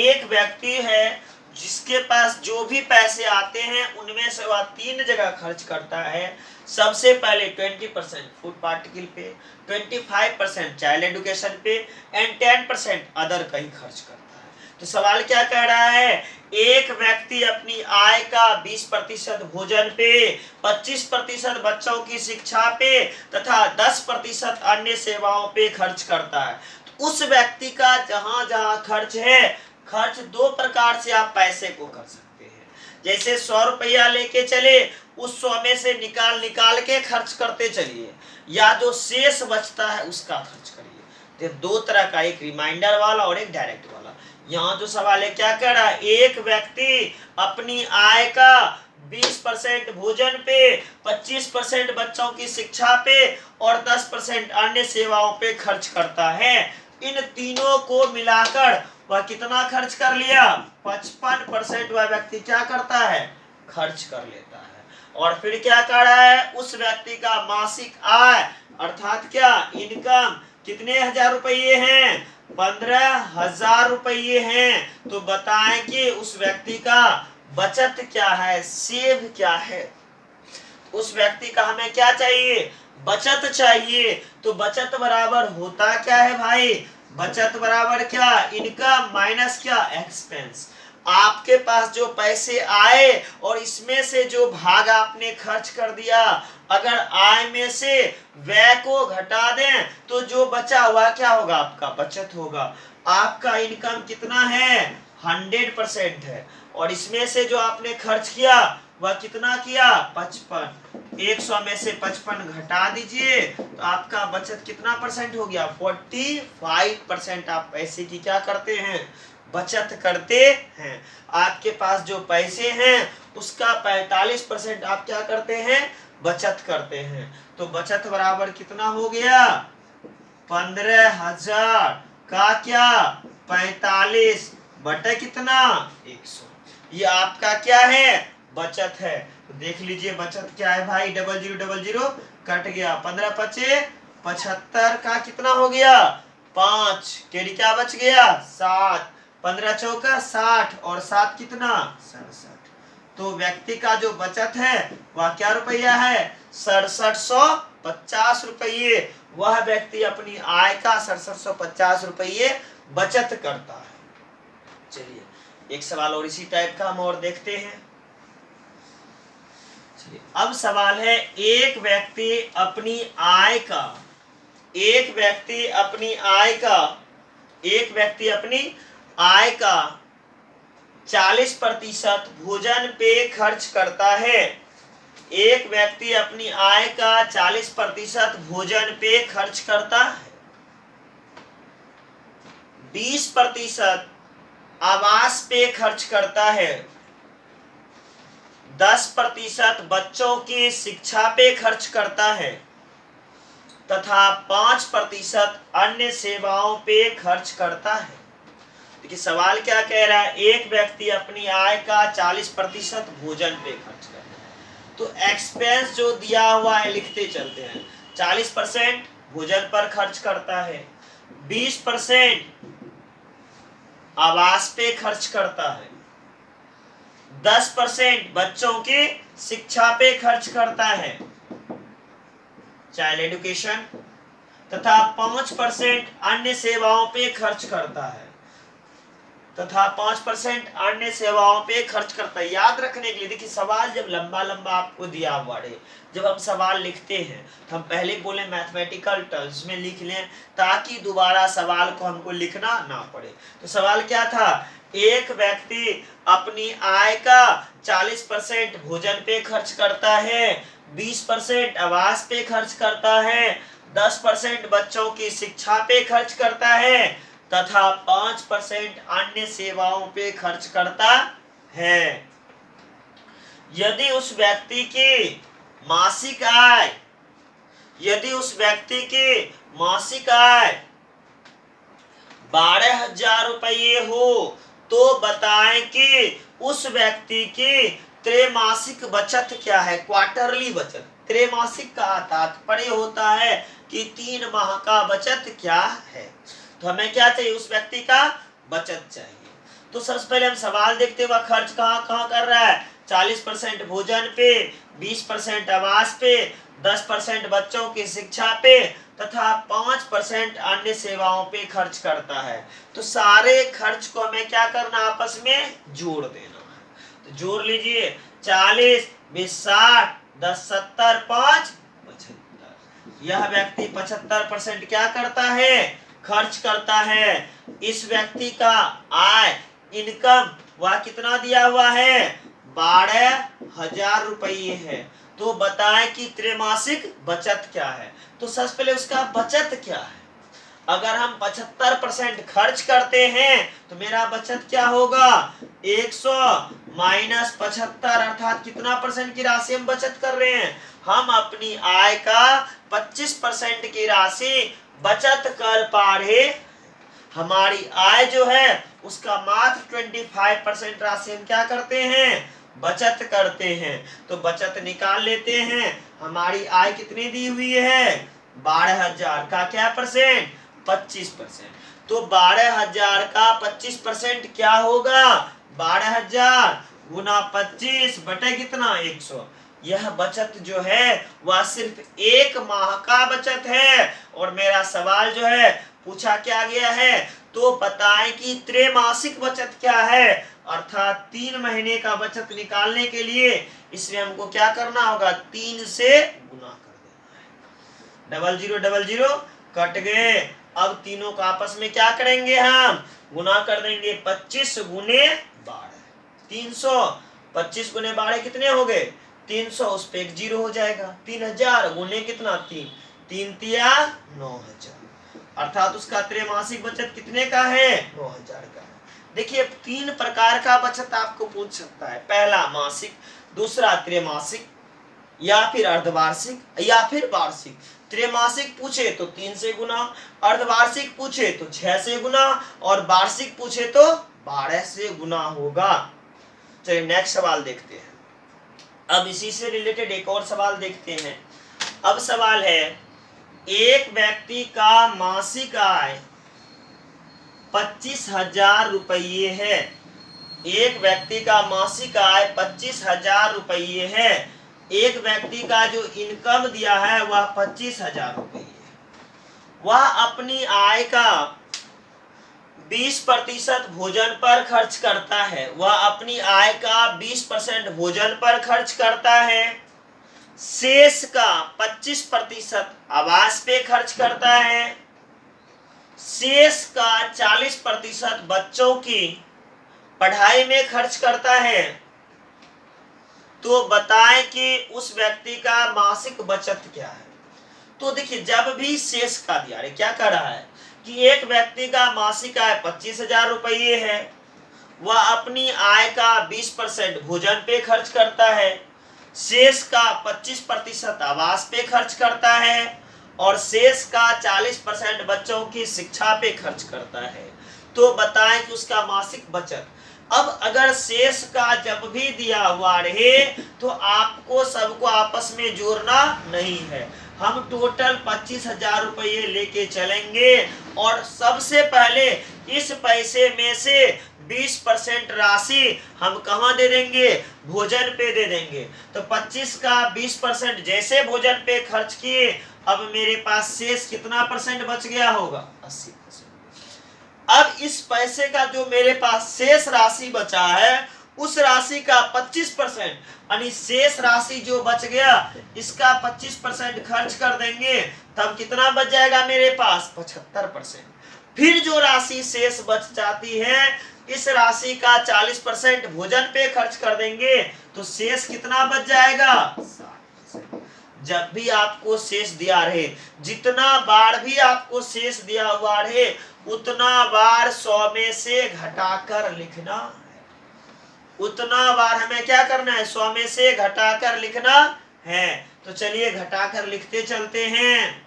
Speaker 1: एक व्यक्ति है जिसके पास जो भी पैसे आते हैं उनमें से वह 3 जगह खर्च करता है। सबसे पहले 20% फूड पार्टिकल पे, 25% चाइल्ड एजुकेशन पे एंड 10% अदर कहीं खर्च करता है। तो सवाल क्या कह रहा है, एक व्यक्ति अपनी आय का 20% भोजन पे, 25% बच्चों की शिक्षा पे तथा 10% अन्य सेवाओं पे खर्च करता है। तो उस व्यक्ति का जहां जहां खर्च है, खर्च 2 प्रकार से आप पैसे को कर सकते हैं। जैसे 100 रुपया लेके चले, उस 100 में से निकाल निकाल के खर्च करते चलिए, या जो शेष बचता है उसका खर्च करिए। तो 2 तरह का, एक रिमाइंडर वाला और एक डायरेक्ट वाला। यहाँ जो सवाल है क्या कह रहा है, एक व्यक्ति अपनी आय का 20% भोजन पे, 25% बच्चों की शिक्षा पे और 10% अन्य सेवाओं पे खर्च करता है। इन तीनों को मिलाकर वह कितना खर्च कर लिया, 55% वह व्यक्ति क्या करता है, खर्च कर लेता है। और फिर क्या कर रहा है, उस व्यक्ति का मासिक आय अर्थात क्या, इनकम कितने हजार रुपये हैं, 15,000 रुपये हैं। तो बताएं कि उस व्यक्ति का बचत क्या है, सेव क्या है। उस व्यक्ति का हमें क्या चाहिए, बचत चाहिए। तो बचत बराबर होता क्या है भाई, बचत बराबर क्या, इनकम माइनस क्या, एक्सपेंस। आपके पास जो पैसे आए और इसमें से जो भाग आपने खर्च कर दिया, अगर आय में से व्यय को घटा दें तो जो बचा हुआ क्या होगा, आपका बचत होगा। आपका इनकम कितना है, 100% है, और इसमें से जो आपने खर्च किया वह कितना किया, 55। 100 में से 55 घटा दीजिए तो आपका बचत कितना परसेंट हो गया, 45% आप पैसे की क्या करते हैं, बचत करते हैं। आपके पास जो पैसे हैं उसका 45% आप क्या करते हैं, बचत करते हैं। तो बचत बराबर कितना हो गया, 15,000 का क्या, 45 बटे कितना, 100। ये आपका क्या है, बचत है। तो देख लीजिए बचत क्या है भाई, 0000 कट गया, 15 पचे 75 का कितना हो गया, 5 केडी क्या बच गया, 7, 15 चौका 60 और 7 कितना, 67। तो व्यक्ति का जो बचत है वह क्या रुपया है, 6750 रुपये। वह व्यक्ति अपनी आय का 6750 रुपये बचत करता है। चलिए एक सवाल और इसी टाइप का हम और देखते हैं। चलिए अब सवाल है, एक व्यक्ति अपनी आय का, एक व्यक्ति अपनी आय का 40% भोजन पे खर्च करता है। एक व्यक्ति अपनी आय का 40% भोजन पे खर्च करता है, 20% आवास पे खर्च करता है, 10% बच्चों की शिक्षा पे खर्च करता है तथा 5% अन्य सेवाओं पे खर्च करता है। देखिए सवाल क्या कह रहा है, एक व्यक्ति अपनी आय का 40% भोजन पे खर्च करता है। तो एक्सपेंस जो दिया हुआ है लिखते चलते हैं। 40% भोजन पर खर्च करता है, 20% आवास पे खर्च करता है, 10% बच्चों की शिक्षा पे खर्च करता है, चाइल्ड एजुकेशन, तथा 5% अन्य सेवाओं पे खर्च करता है, तथा 5% अन्य सेवाओं पे खर्च करता है। याद रखने के लिए देखिए, सवाल जब लंबा लंबा आपको दिया हुआ है, जब हम सवाल लिखते हैं तो हम पहले बोले मैथमेटिकल टर्म्स में लिख लें ताकि दोबारा सवाल को हमको लिखना ना पड़े। तो सवाल क्या था, एक व्यक्ति अपनी आय का 40% भोजन पे खर्च करता है, 20% आवास पे खर्च करता है, 10% बच्चों की शिक्षा पे खर्च करता है तथा 5% अन्य सेवाओं पे खर्च करता है। यदि उस व्यक्ति की मासिक आय 12,000 रुपये हो तो बताएं कि उस व्यक्ति की त्रैमासिक बचत क्या है। क्वार्टरली बचत, त्रैमासिक का तात्पर्य होता है कि 3 माह का बचत क्या है। तो हमें क्या चाहिए, उस व्यक्ति का बचत चाहिए। तो सबसे पहले हम सवाल देखते हुए खर्च कहाँ कर रहा है। 40% भोजन पे, 20% आवास पे, 10% बच्चों की शिक्षा पे तथा 5% अन्य सेवाओं पे खर्च करता है। तो सारे खर्च को हमें क्या करना, आपस में जोड़ देना है। तो जोड़ लीजिए, 40, 20, 60, 10, 70, 5, 75। यह व्यक्ति 75% क्या करता है, खर्च करता है। इस व्यक्ति का आय, इनकम, वह कितना दिया हुआ है, 12,000 रुपये है। तो बताएं कि त्रैमासिक बचत क्या है। तो सबसे पहले उसका बचत क्या है। अगर हम 75% खर्च करते हैं तो मेरा बचत क्या होगा, 100 माइनस 75, अर्थात कितना परसेंट की राशि हम बचत कर रहे हैं, हम अपनी आय का 25% की राशि बचत कर पा रहे। हमारी आय जो है उसका मात्र 25% राशि हम क्या करते हैं, बचत करते हैं। तो बचत निकाल लेते हैं। हमारी आय कितनी दी हुई है, 12,000 का क्या परसेंट, 25%। तो 12,000 का 25% क्या होगा, 12,000 गुना 25 बटे कितना, 100। यह बचत जो है वह सिर्फ 1 माह का बचत है। और मेरा सवाल जो है पूछा क्या गया है, तो बताएं कि त्रैमासिक बचत क्या है, अर्थात 3 महीने का बचत निकालने के लिए इसमें हमको क्या करना होगा, 3 से गुना कर देना है। 0000 कट गए। अब तीनों का आपस में क्या करेंगे, हम गुना कर देंगे। 25 गुने 12, 300। 25 गुने 12 कितने हो गए, 300। उस पे एक जीरो हो जाएगा। 3,000 गुने कितना, 3, 3 तिया 9,000, अर्थात उसका त्रैमासिक बचत कितने का है, 9,000 का है। देखिए 3 प्रकार का बचत आपको पूछ सकता है। पहला मासिक, दूसरा त्रैमासिक, या फिर अर्धवार्षिक, या फिर वार्षिक। त्रैमासिक पूछे तो 3 से गुना, अर्धवार्षिक पूछे तो 6 से गुना, और वार्षिक पूछे तो 12 से गुना होगा। चलिए नेक्स्ट सवाल देखते हैं। अब इसी से रिलेटेड एक और सवाल देखते हैं। अब सवाल है, एक व्यक्ति का मासिक आय 25,000 रुपये है। एक व्यक्ति का मासिक आय 25,000 रुपये है। एक व्यक्ति का जो इनकम दिया है वह 25,000 रुपये है। वह अपनी आय का 20% भोजन पर खर्च करता है। वह अपनी आय का 20% भोजन पर खर्च करता है। शेष का 25% आवास पे खर्च करता है। शेष का 40% बच्चों की पढ़ाई में खर्च करता है। तो बताएं कि उस व्यक्ति का मासिक बचत क्या है। तो देखिए, जब भी शेष का दिया है, क्या कर रहा है कि एक व्यक्ति का मासिक आय 25,000 रुपये है। वह अपनी आय का 20% भोजन पे खर्च करता है। शेष का 25% आवास पे खर्च करता है और शेष का 40% बच्चों की शिक्षा पे खर्च करता है। तो बताएं कि उसका मासिक बचत। अब अगर शेष का जब भी दिया हुआ रहे तो आपको सबको आपस में जोड़ना नहीं है। हम टोटल 25,000 रुपये लेके चलेंगे और सबसे पहले इस पैसे में से 20% राशि हम कहाँ दे देंगे, भोजन पे दे देंगे। तो 25 का 20% जैसे भोजन पे खर्च किए, अब मेरे पास शेष कितना परसेंट बच गया होगा, 80%। अब इस पैसे का जो मेरे पास शेष राशि बचा है उस राशि का 25%, यानी शेष राशि जो बच गया इसका 25% खर्च कर देंगे, तब कितना बच जाएगा मेरे पास, 75%। फिर जो राशि शेष बच जाती है इस राशि का 40% भोजन पे खर्च कर देंगे तो शेष कितना बच जाएगा, 60%। जब भी आपको शेष दिया रहे, जितना बार भी आपको शेष दिया हुआ रहे, उतना बार 100 में से घटाकर लिखना है। उतना बार हमें क्या करना है? 100 में से घटाकर लिखना है। तो चलिए घटाकर लिखते चलते हैं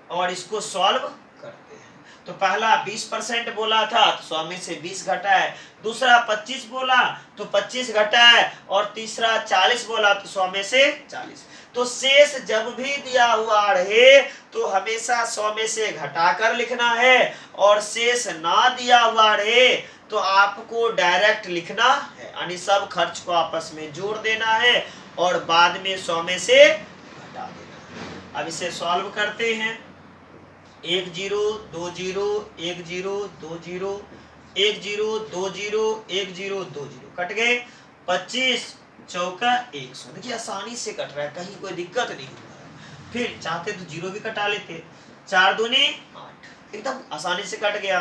Speaker 1: और इसको सॉल्व करते हैं। तो पहला 20% बोला था तो 100 में से 20 घटा है, दूसरा 25 बोला तो 25 घटा है, और तीसरा 40 बोला तो 100 में से 40। तो शेष जब भी दिया हुआ रहे तो हमेशा 100 में से घटाकर लिखना है, और शेष ना दिया हुआ रहे तो आपको डायरेक्ट लिखना है, यानी सब खर्च को आपस में जोड़ देना है और बाद में 100 में से घटा देना है। अब इसे सॉल्व करते हैं। 1 0 2 0 1 0 2 0 1 0 2 0 1 0 2 0 कट गए। 25 चौका 100। देखिए आसानी से कट रहा है, कहीं कोई दिक्कत नहीं हो रहा है। फिर चाहते तो जीरो भी कटा लेते। 4 दूनी 8, एकदम आसानी से कट गया।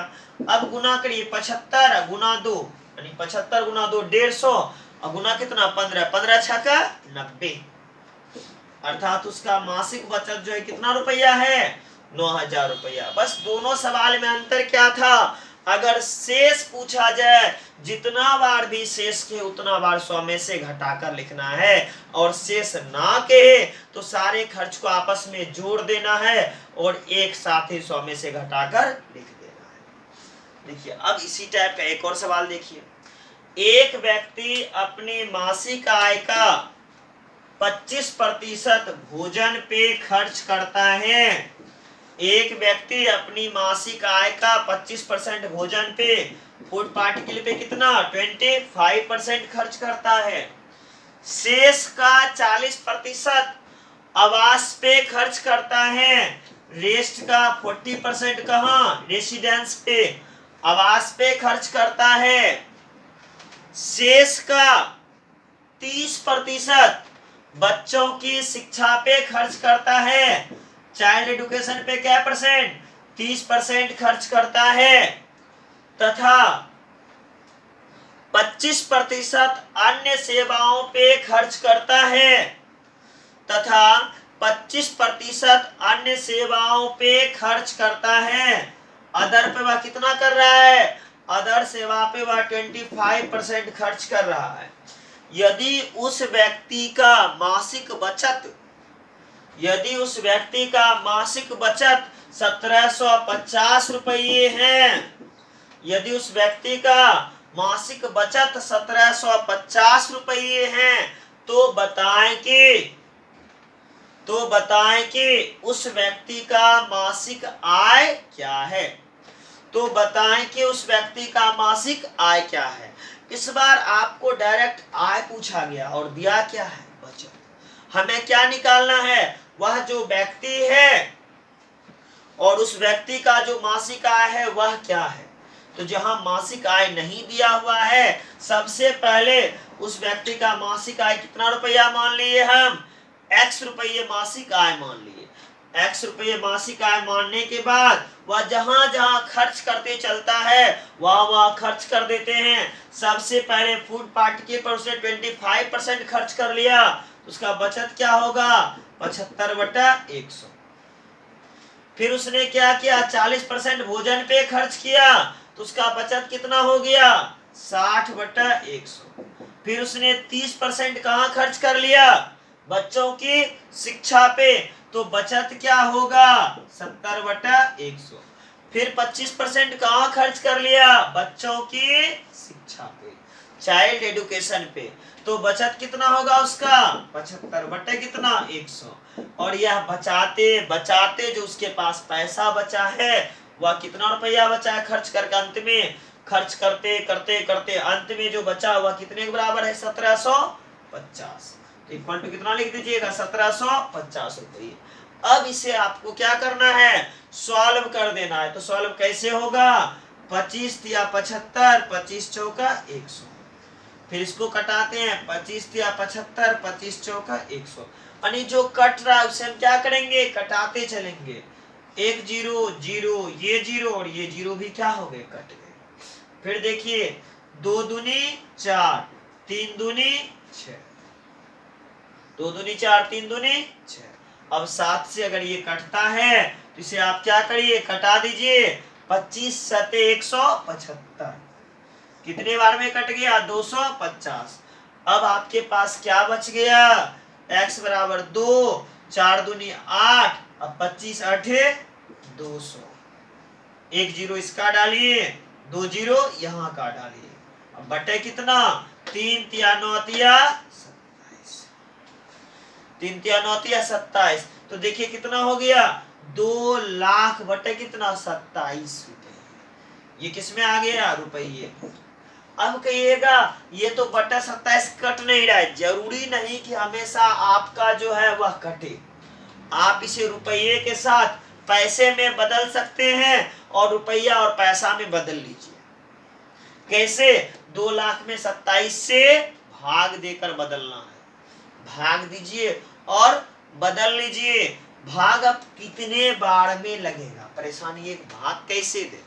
Speaker 1: अब गुना करिए 75 गुना 2, यानी 75 गुना 2 150, और गुना कितना 15, 15 छक्का 90, अर्थात उसका मासिक बचत जो है कितना रुपया है? 9,000 रुपया। बस दोनों सवाल में अंतर क्या था? अगर शेष पूछा जाए, जितना बार भी शेष के उतना बार 100 में से घटाकर लिखना है, और शेष ना कहे तो सारे खर्च को आपस में जोड़ देना है और एक साथ ही 100 में से घटाकर लिख देना है। देखिए अब इसी टाइप का एक और सवाल देखिए। एक व्यक्ति अपनी मासिक आय का 25% भोजन पे खर्च करता है। एक व्यक्ति अपनी मासिक आय का 25% भोजन पे, फूड पार्टिकल पे कितना 25% खर्च करता है। शेष का 40% आवास पे खर्च करता है। रेस्ट का 40% कहाँ? रेसिडेंस पे, आवास पे खर्च करता है। शेष का 30% बच्चों की शिक्षा पे खर्च करता है। चाइल्ड एजुकेशन पे क्या परसेंट? 30% खर्च करता है, तथा 25% अन्य सेवाओं पे खर्च करता है, तथा 25% अन्य सेवाओं पे खर्च करता है। अदर पे वह कितना कर रहा है? अदर सेवा पे वह 25% खर्च कर रहा है। यदि उस व्यक्ति का मासिक बचत 1750 रुपये है, यदि उस व्यक्ति का मासिक बचत 1750 रुपये है, तो बताएं कि उस व्यक्ति का मासिक आय क्या है। तो बताएं कि उस व्यक्ति का मासिक आय क्या है। इस बार आपको डायरेक्ट आय पूछा गया और दिया क्या है? बचत। हमें क्या निकालना है? वह जो व्यक्ति है और उस व्यक्ति का जो मासिक आय है वह क्या है। तो जहां मासिक आय नहीं दिया हुआ है, सबसे पहले उस व्यक्ति का मासिक आय कितना रुपया मान लिए? हम x रुपये मासिक आय मान लिए। x रुपये मासिक आय मानने के बाद वह जहां जहां खर्च करते चलता है वहां खर्च कर देते हैं। सबसे पहले फूड पार्टिकल पर उसने 25% खर्च कर लिया, उसका बचत क्या होगा? 75/100। फिर उसने क्या किया? 40% भोजन पे खर्च किया, तो उसका बचत कितना हो गया? 60/100। फिर उसने 30% कहाँ खर्च कर लिया? बच्चों की शिक्षा पे, तो बचत क्या होगा? 70/100। फिर 25% कहाँ खर्च कर लिया? बच्चों की शिक्षा पे, चाइल्ड एजुकेशन पे, तो बचत कितना होगा उसका? 75/100। और यह बचाते बचाते जो उसके पास पैसा बचा है वह कितना रुपया बचा है खर्च करके? अंत में खर्च करते करते करते अंत में जो बचा हुआ कितने के बराबर है? 1750। तो इक्वल टू कितना लिख दीजिएगा? 1750 रुपये। अब इसे आपको क्या करना है? सॉल्व कर देना है। तो सॉल्व कैसे होगा? 25 या 75, 25 चौका 100। फिर इसको कटाते हैं, 25 या 75, 25 चौका 100। यानी जो कट रहा है उसे हम क्या करेंगे? कटाते चलेंगे। 1 0 0, ये 0 और ये 0 भी क्या हो गए? कट गए। फिर देखिए 2 दूनी 4, 3 दूनी 6, 2 दूनी 4, 3 दूनी 6। अब 7 से अगर ये कटता है तो इसे आप क्या करिए, कटा दीजिए। 25 सते 175। कितने बार में कट गया, 250। अब आपके पास क्या बच गया, x बराबर 2, 4 दूनी 8, अब 25 8 200। 1 जीरो इसका डालिए, 2 जीरो यहाँ का डालिए, अब बटे कितना, 3 तिया 9 तिया 27। 3 तिया 9 तिया 27। तो देखिए कितना हो गया, 2 लाख बटे कितना, 27 रुपए। ये किसमें आ गया, रुपये। अब कहिएगा ये तो बटा 27 कट नहीं रहा है। जरूरी नहीं कि हमेशा आपका जो है वह कटे, आप इसे रुपये के साथ पैसे में बदल सकते हैं और रुपया और पैसा में बदल लीजिए। कैसे, 2 लाख में 27 से भाग देकर बदलना है। भाग दीजिए और बदल लीजिए। भाग अब कितने बार में लगेगा, परेशानी एक भाग कैसे दे,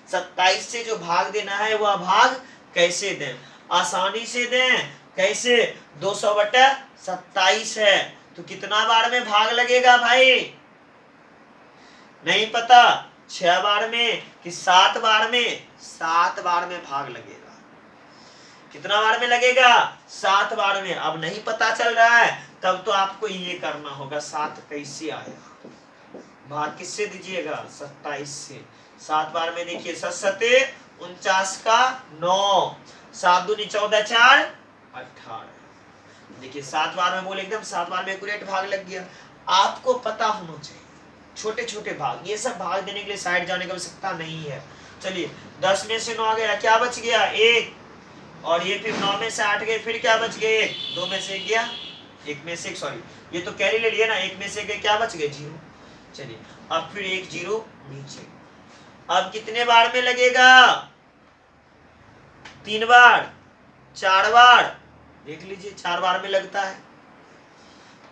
Speaker 1: 27 से जो भाग देना है वह भाग कैसे दें, आसानी से दें। कैसे, 200/27 है तो कितना बार में भाग लगेगा भाई, नहीं पता, 6 बार में कि 7 बार में, 7 बार में भाग लगेगा। कितना बार में लगेगा, 7 बार में। अब नहीं पता चल रहा है तब तो आपको ये करना होगा, 7 कैसे आया, भाग किससे दीजिएगा, 27 से। 7 बार में देखिए, 7 सते 49 का 9, 7 दूनी 14 4 18। देखिए 7 बार में बोले एकदम 7 बार में एक्यूरेट भाग लग गया। आपको पता होना चाहिए छोटे छोटे भाग, ये सब भाग देने के लिए साइड जाने की आवश्यकता नहीं है। चलिए 10 में से 9 आ गया, क्या बच गया 1, और ये फिर 9 में से 8 गए, फिर क्या बच गए 1, 2 में से 1 गया, 1 में से 1, सॉरी ये तो कैरी ले लिया ना, 1 में से गए, क्या बच गए 0। चलिए अब फिर 1 0 नीचे। अब कितने बार में लगेगा, 3 बार, 4 बार, देख लीजिए 4 बार में लगता है।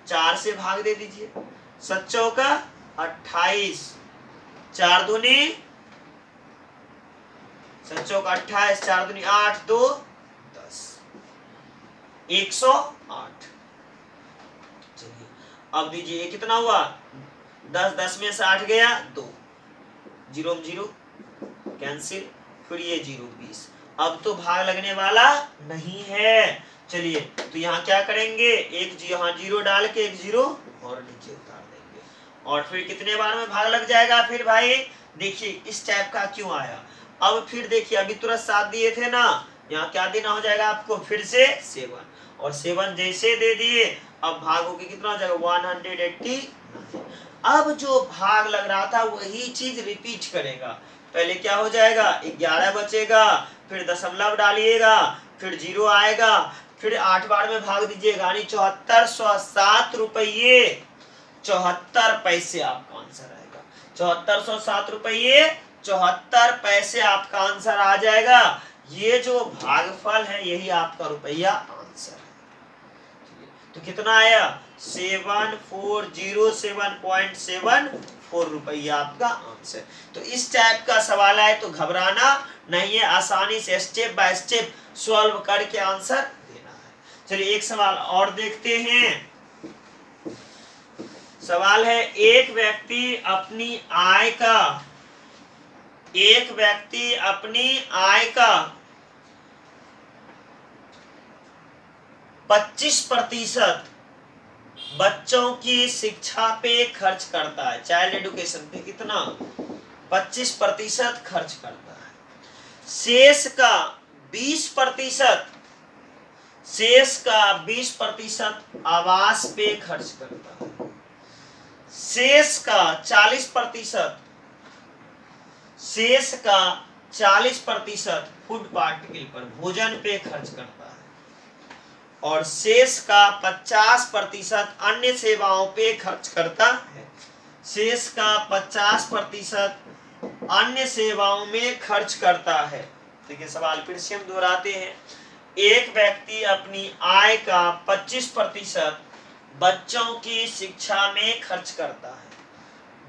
Speaker 1: 4 से भाग दे दीजिए, 7 चौका 28, 4 दूनी 7 चौका 28, 4 दूनी 8, 2 10, 108। चलिए अब दीजिए, ये कितना हुआ 10, 10 में से 8 गया 2, 0 0 कैंसिल, फिर ये 0 20। अब तो भाग लगने वाला नहीं है। चलिए तो यहाँ क्या करेंगे, एक यहाँ 0 डाल के 1 0 और नीचे उतार देंगे, और फिर कितने बार में भाग लग जाएगा फिर भाई, देखिए इस टाइप का क्यों आया। अब फिर देखिए अभी तुरंत 7 दिए थे ना, यहाँ क्या देना हो जाएगा आपको, फिर से 7, और 7 जैसे दे दिए, अब भाग होके कितना हो जाएगा 180। अब जो भाग लग रहा था वही चीज रिपीट करेगा। पहले क्या हो जाएगा, 11 बचेगा, फिर दशमलव डालिएगा, फिर 0 आएगा, फिर 8 बार में भाग दीजिएगा, यानी 7407 रुपये 74 पैसे आपका आंसर आएगा। 7407 रुपये 74 पैसे आपका आंसर आ जाएगा। ये जो भागफल है यही आपका रुपया आंसर है। तो कितना आया, 7407.74 रुपया आपका आंसर। तो इस टाइप का सवाल आए तो घबराना नहीं है, आसानी से स्टेप बाय स्टेप सॉल्व करके आंसर देना है। चलिए एक सवाल और देखते हैं। सवाल है, एक व्यक्ति अपनी आय का 25% बच्चों की शिक्षा पे खर्च करता है, चाइल्ड एजुकेशन पे कितना, 25% खर्च करता है। शेष का 20% आवास पे खर्च करता है। शेष का 40% फूड पार्टिकल पर, भोजन पे खर्च करता है, और शेष का 50% अन्य सेवाओं पे खर्च करता है। शेष का 50% अन्य सेवाओं में खर्च करता है। देखिए सवाल फिर से हम दोहराते हैं। एक व्यक्ति अपनी आय का 25% बच्चों की शिक्षा में खर्च करता है,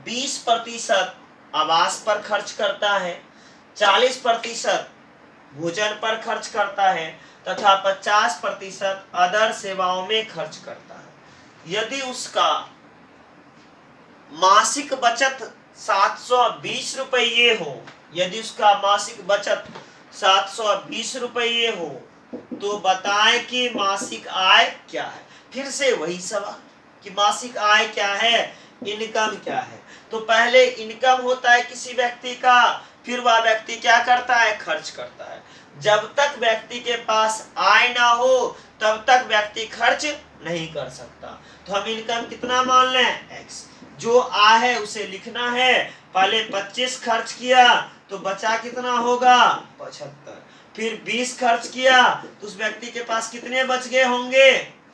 Speaker 1: 20% आवास पर खर्च करता है, 40% भोजन पर खर्च करता है, तथा 50% अदर सेवाओं में खर्च करता है। यदि उसका मासिक बचत 720 रुपये हो, यदि उसका मासिक बचत 720 रुपये हो, तो बताएं कि मासिक आय क्या है। फिर से वही सवाल कि मासिक आय क्या है, इनकम क्या है। तो पहले इनकम होता है किसी व्यक्ति का, फिर वह व्यक्ति क्या करता है, खर्च करता है। जब तक व्यक्ति के पास आय ना हो तब तक व्यक्ति खर्च नहीं कर सकता। तो हम इनकम कितना मान लें, एक्स। जो आय है उसे लिखना है। पहले 25 खर्च किया तो बचा कितना होगा, 75। फिर 20 खर्च किया तो उस व्यक्ति के पास कितने बच गए होंगे,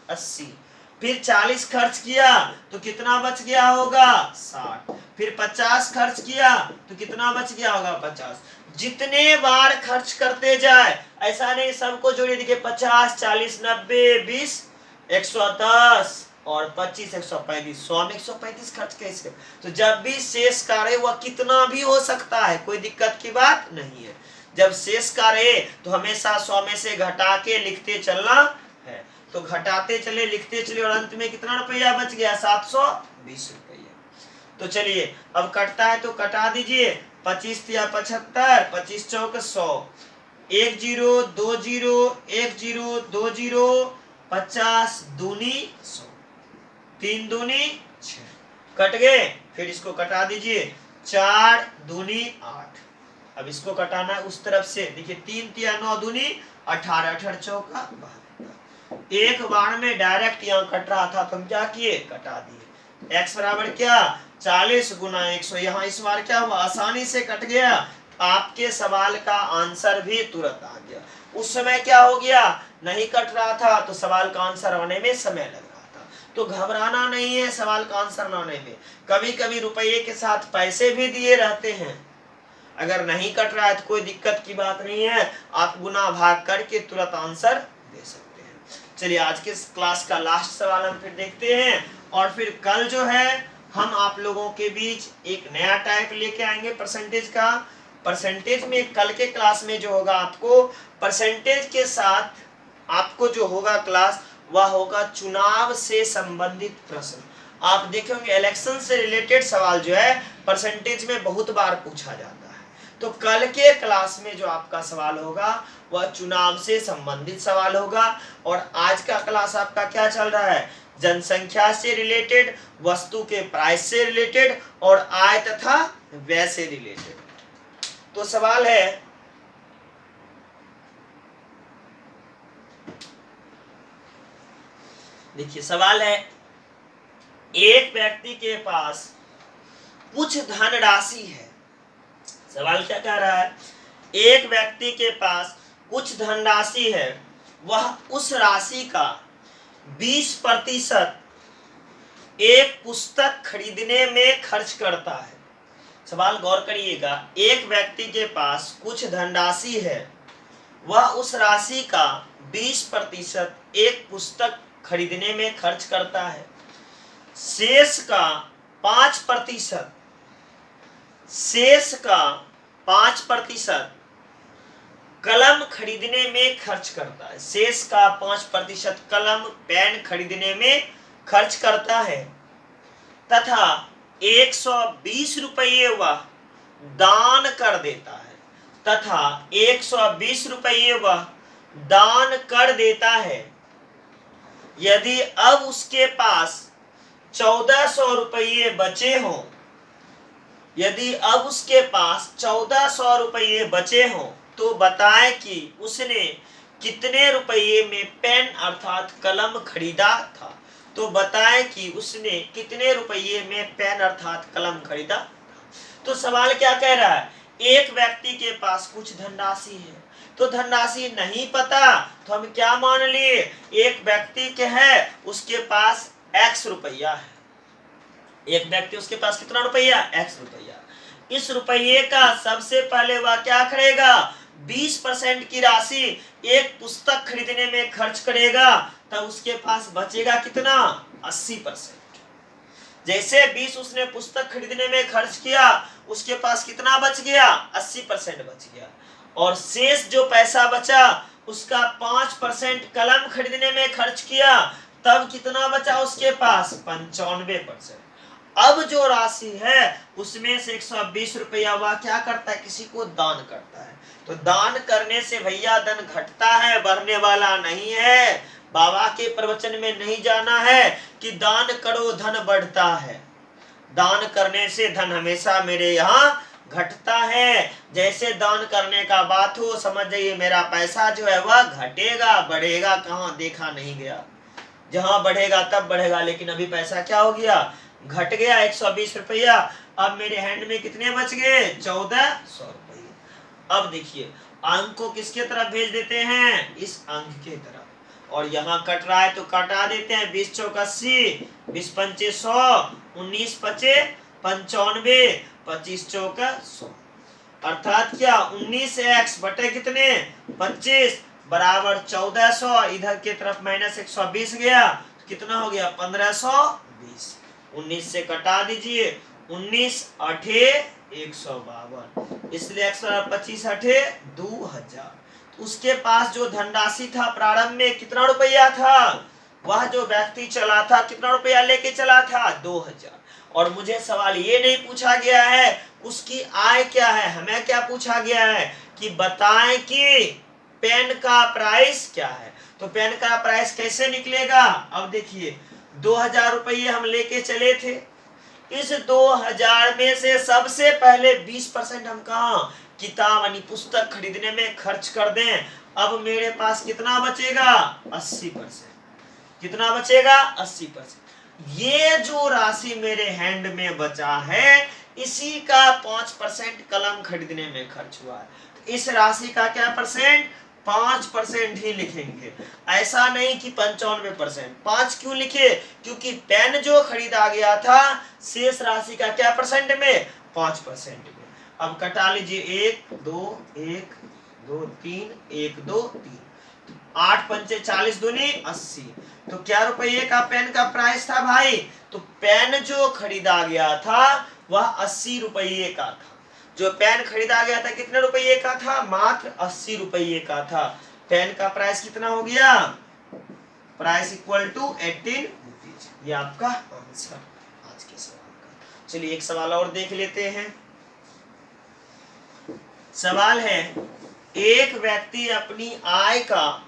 Speaker 1: 80। फिर 40 खर्च किया तो कितना बच गया होगा, 60। फिर 50 खर्च किया तो कितना बच गया होगा, 50। जितने बार खर्च करते जाए, ऐसा नहीं सबको जोड़िए। देखिए 50, 40, 90, 20, 110 और 25, 135। 100 में 135 खर्च कैसे। तो जब भी शेष कार्य वह कितना भी हो सकता है, कोई दिक्कत की बात नहीं है। जब शेष कार्य तो हमेशा 100 में से घटा के लिखते चलना है। तो घटाते चले, लिखते चले, और अंत में कितना रुपया बच गया, 720 रुपया। तो चलिए अब कटता है तो कटा दीजिए। 25 या 75, 25 चौक 100, 1 0 2 0 1 0 2 0, 50 दूनी 100, 3 दूनी 6, कट गए। फिर इसको कटा दीजिए, 4 दूनी 8। अब इसको कटाना है उस तरफ से। देखिए 3 तिया 9 दूनी 18, 18 चौका 72। एक बार में डायरेक्ट यहाँ कट रहा था तो हम क्या किए, कटा दिए। x बराबर क्या, 40 गुना 100। यहाँ इस बार क्या हुआ, आसानी से कट गया। आपके सवाल का आंसर भी तुरंत आ गया। उस समय क्या हो गया, नहीं कट रहा था तो सवाल का आंसर आने में समय लग रहा था। तो घबराना नहीं है सवाल का आंसर आने में। कभी कभी रुपये के साथ पैसे भी दिए रहते हैं। अगर नहीं कट रहा है तो कोई दिक्कत की बात नहीं है, आप गुना भाग करके तुरंत आंसर दे सकते हैं। चलिए आज के क्लास का लास्ट सवाल हम फिर देखते हैं, और फिर कल जो है हम आप लोगों के बीच एक नया टाइप लेके आएंगे परसेंटेज का। परसेंटेज में कल के क्लास में जो होगा, आपको परसेंटेज के साथ आपको जो होगा क्लास, वह होगा चुनाव से संबंधित प्रश्न। आप देखेंगे इलेक्शन से रिलेटेड सवाल जो है परसेंटेज में बहुत बार पूछा जाता है। तो कल के क्लास में जो आपका सवाल होगा वह चुनाव से संबंधित सवाल होगा। और आज का क्लास आपका क्या चल रहा है, जनसंख्या से रिलेटेड, वस्तु के प्राइस से रिलेटेड, और आय तथा व्यय से रिलेटेड। तो सवाल है, देखिए सवाल है, एक व्यक्ति के पास कुछ धनराशि है। सवाल क्या कह रहा है, एक व्यक्ति के पास कुछ धनराशि है, वह उस राशि का 20% एक पुस्तक खरीदने में खर्च करता है। सवाल गौर करिएगा, एक व्यक्ति के पास कुछ धनराशि है, वह उस राशि का 20% एक पुस्तक खरीदने में खर्च करता है। शेष का 5%, शेष का 5% कलम खरीदने में खर्च करता है। शेष का 5% कलम पेन खरीदने में खर्च करता है, तथा 120 रुपये वह दान कर देता है, तथा 120 रुपये वह दान कर देता है। यदि अब उसके पास 1400 रुपये बचे हों, यदि अब उसके पास 1400 रुपये बचे हों, तो बताएं कि उसने कितने रुपये में पेन अर्थात कलम खरीदा था। तो बताएं कि उसने कितने रुपये में पेन अर्थात कलम खरीदा। तो सवाल क्या कह रहा है, एक व्यक्ति के पास कुछ धनराशि है, तो धनराशि नहीं पता तो हम क्या मान लिए, एक व्यक्ति के है उसके पास x रुपया है। एक व्यक्ति उसके पास कितना रुपया, x रुपया। इस रुपये का सबसे पहले वह क्या करेगा, 20% की राशि एक पुस्तक खरीदने में खर्च करेगा, तब उसके पास बचेगा कितना, 80%। जैसे 20 उसने पुस्तक खरीदने में खर्च किया, उसके पास कितना बच गया, 80% बच गया। और शेष जो पैसा बचा उसका 5% कलम खरीदने में खर्च किया, तब कितना बचा उसके पास 95%। अब जो राशि है उसमें से 120 रुपया वह क्या करता है, किसी को दान करता है। तो दान करने से भैया धन घटता है, बढ़ने वाला नहीं है। बाबा के प्रवचन में नहीं जाना है कि दान करो धन बढ़ता है। दान करने से धन हमेशा मेरे यहाँ घटता है। जैसे दान करने का बात हो, समझ जाइए मेरा पैसा जो है वह घटेगा, बढ़ेगा कहाँ देखा नहीं गया। जहां बढ़ेगा तब बढ़ेगा, लेकिन अभी पैसा क्या हो गया, घट गया 120 रुपया। अब मेरे हैंड में कितने बच गए, 1400 रुपये। अब देखिए अंक को किसके तरफ भेज देते हैं, इस अंक के तरफ। और यहाँ कट रहा है तो कटा देते हैं, 20 चौक 80, 20 पंचे 100, 19 पचे 95, 25 चौक 100। अर्थात क्या 19x बटे कितने 25 बराबर 1400। इधर की तरफ माइनस 120 गया तो कितना हो गया 1520। 19 से कटा दीजिए, 19 अठे 152, इसलिए 125 अठे 2000। उसके पास जो धनराशि था प्रारंभ में कितना रुपया था, वह जो व्यक्ति चला था कितना रुपया लेके चला था 2000। और मुझे सवाल ये नहीं पूछा गया है उसकी आय क्या है, हमें क्या पूछा गया है कि बताएं कि पेन का प्राइस क्या है। तो पेन का प्राइस कैसे निकलेगा, अब देखिए 2000 रुपये हम लेके चले थे। इस 2000 में से सबसे पहले 20% हम कहाँ किताब यानी पुस्तक खरीदने में खर्च कर दें। अब मेरे पास कितना बचेगा 80%। कितना बचेगा 80%। ये जो राशि मेरे हैंड में बचा है इसी का 5% कलम खरीदने में खर्च हुआ है। तो इस राशि का क्या परसेंट 5% ही लिखेंगे, ऐसा नहीं कि 95%। 5 क्यों लिखे, क्योंकि पेन जो खरीदा गया था शेष राशि का क्या परसेंट में 5% में। अब कटा लीजिए 1 2 1 2 3 1 2 3, 8 पंचे 40 दूनी 80। तो क्या रुपये का पेन का प्राइस था भाई, तो पेन जो खरीदा गया था वह 80 रुपये का था। जो पेन खरीदा गया था कितने रुपये का था, मात्र 80 रुपये का था। पेन का प्राइस कितना हो गया, प्राइस इक्वल टू 18 रुपीज। ये आपका आंसर आज के सवाल का। चलिए एक सवाल और देख लेते हैं। सवाल है एक व्यक्ति अपनी आय का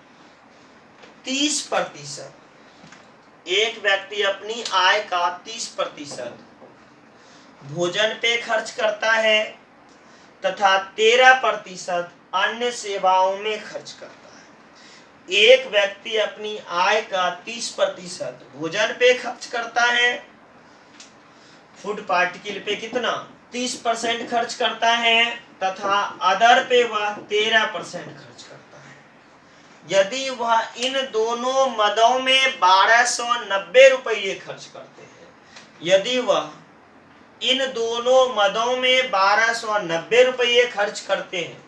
Speaker 1: 30%, एक व्यक्ति अपनी आय का 30% भोजन पे खर्च करता है तथा 13% अन्य सेवाओं में खर्च करता है। एक व्यक्ति अपनी आय का 30% भोजन पे खर्च करता है, फूड पार्टिकल पे कितना 30% खर्च करता है तथा अदर पे वह 13% खर्च करता है। यदि वह इन दोनों मदों में 1290 रुपये खर्च करते हैं, यदि वह इन दोनों मदों में 1290 रुपये खर्च करते हैं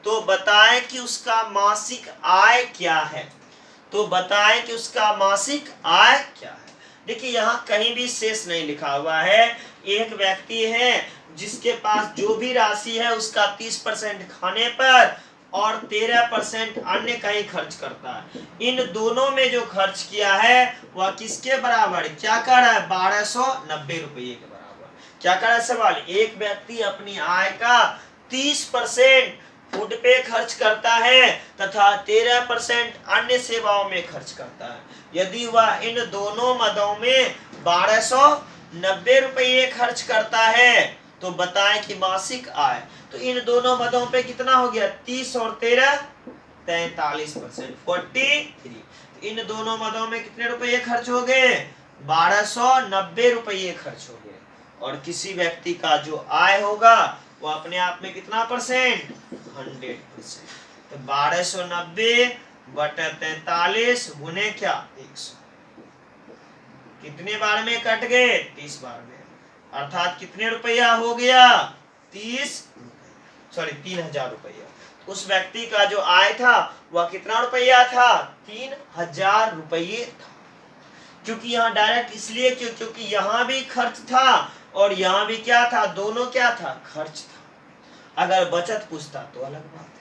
Speaker 1: तो बताएं कि उसका मासिक आय क्या है। तो बताएं कि उसका मासिक आय क्या है। देखिए यहाँ कहीं भी शेष नहीं लिखा हुआ है। एक व्यक्ति है जिसके पास जो भी राशि है उसका 30% खाने पर और 13% अन्य कहीं खर्च करता है। इन दोनों में जो खर्च किया है वह किसके बराबर, क्या कर रहा है 1290 रुपये के बराबर। क्या कर रहा है सवाल, एक व्यक्ति अपनी आय का 30% फूड पे खर्च करता है तथा 13% अन्य सेवाओं में खर्च करता है। यदि वह इन दोनों मदों में 1290 रुपये खर्च करता है तो बताएं कि मासिक आय। तो इन दोनों मदों पे कितना हो गया 30 और 13 43%, 43। इन दोनों मदों में कितने रुपये खर्च हो गए 1290 रुपये खर्च हो गए। और किसी व्यक्ति का जो आय होगा वो अपने आप में कितना परसेंट 100%। तो 1290 बटा 43 गुने क्या 100, कितने बार में कट गए 30 बार में। अर्थात कितने रुपया हो गया 3000 रुपया। उस व्यक्ति का जो आय था वह कितना रुपया था 3000 रुपये था। क्योंकि यहाँ डायरेक्ट इसलिए क्योंकि यहाँ भी खर्च था और यहाँ भी क्या था, दोनों क्या था खर्च था। अगर बचत पूछता तो अलग बात है।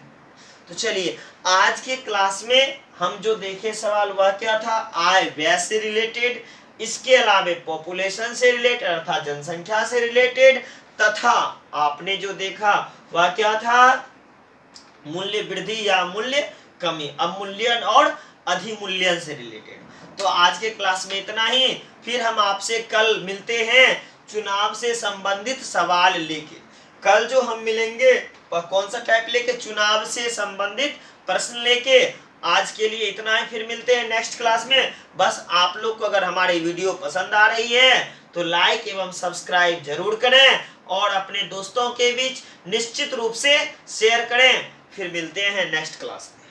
Speaker 1: तो चलिए आज के क्लास में हम जो देखे सवाल वह क्या था, आय व्यय से रिलेटेड, इसके अलावा पॉपुलेशन से रिलेटेड अर्थात जनसंख्या से रिलेटेड, तथा आपने जो देखा वह क्या था, मूल्य वृद्धि या मूल्य कमी, अवमूल्यन और अधिमूल्यन से रिलेटेड। तो आज के क्लास में इतना ही, फिर हम आपसे कल मिलते हैं चुनाव से संबंधित सवाल लेके। कल जो हम मिलेंगे वह कौन सा टाइप लेके, चुनाव से संबंधित प्रश्न लेके। आज के लिए इतना ही, फिर मिलते हैं नेक्स्ट क्लास में। बस आप लोग को अगर हमारी वीडियो पसंद आ रही है तो लाइक एवं सब्सक्राइब जरूर करें और अपने दोस्तों के बीच निश्चित रूप से शेयर करें। फिर मिलते हैं नेक्स्ट क्लास में।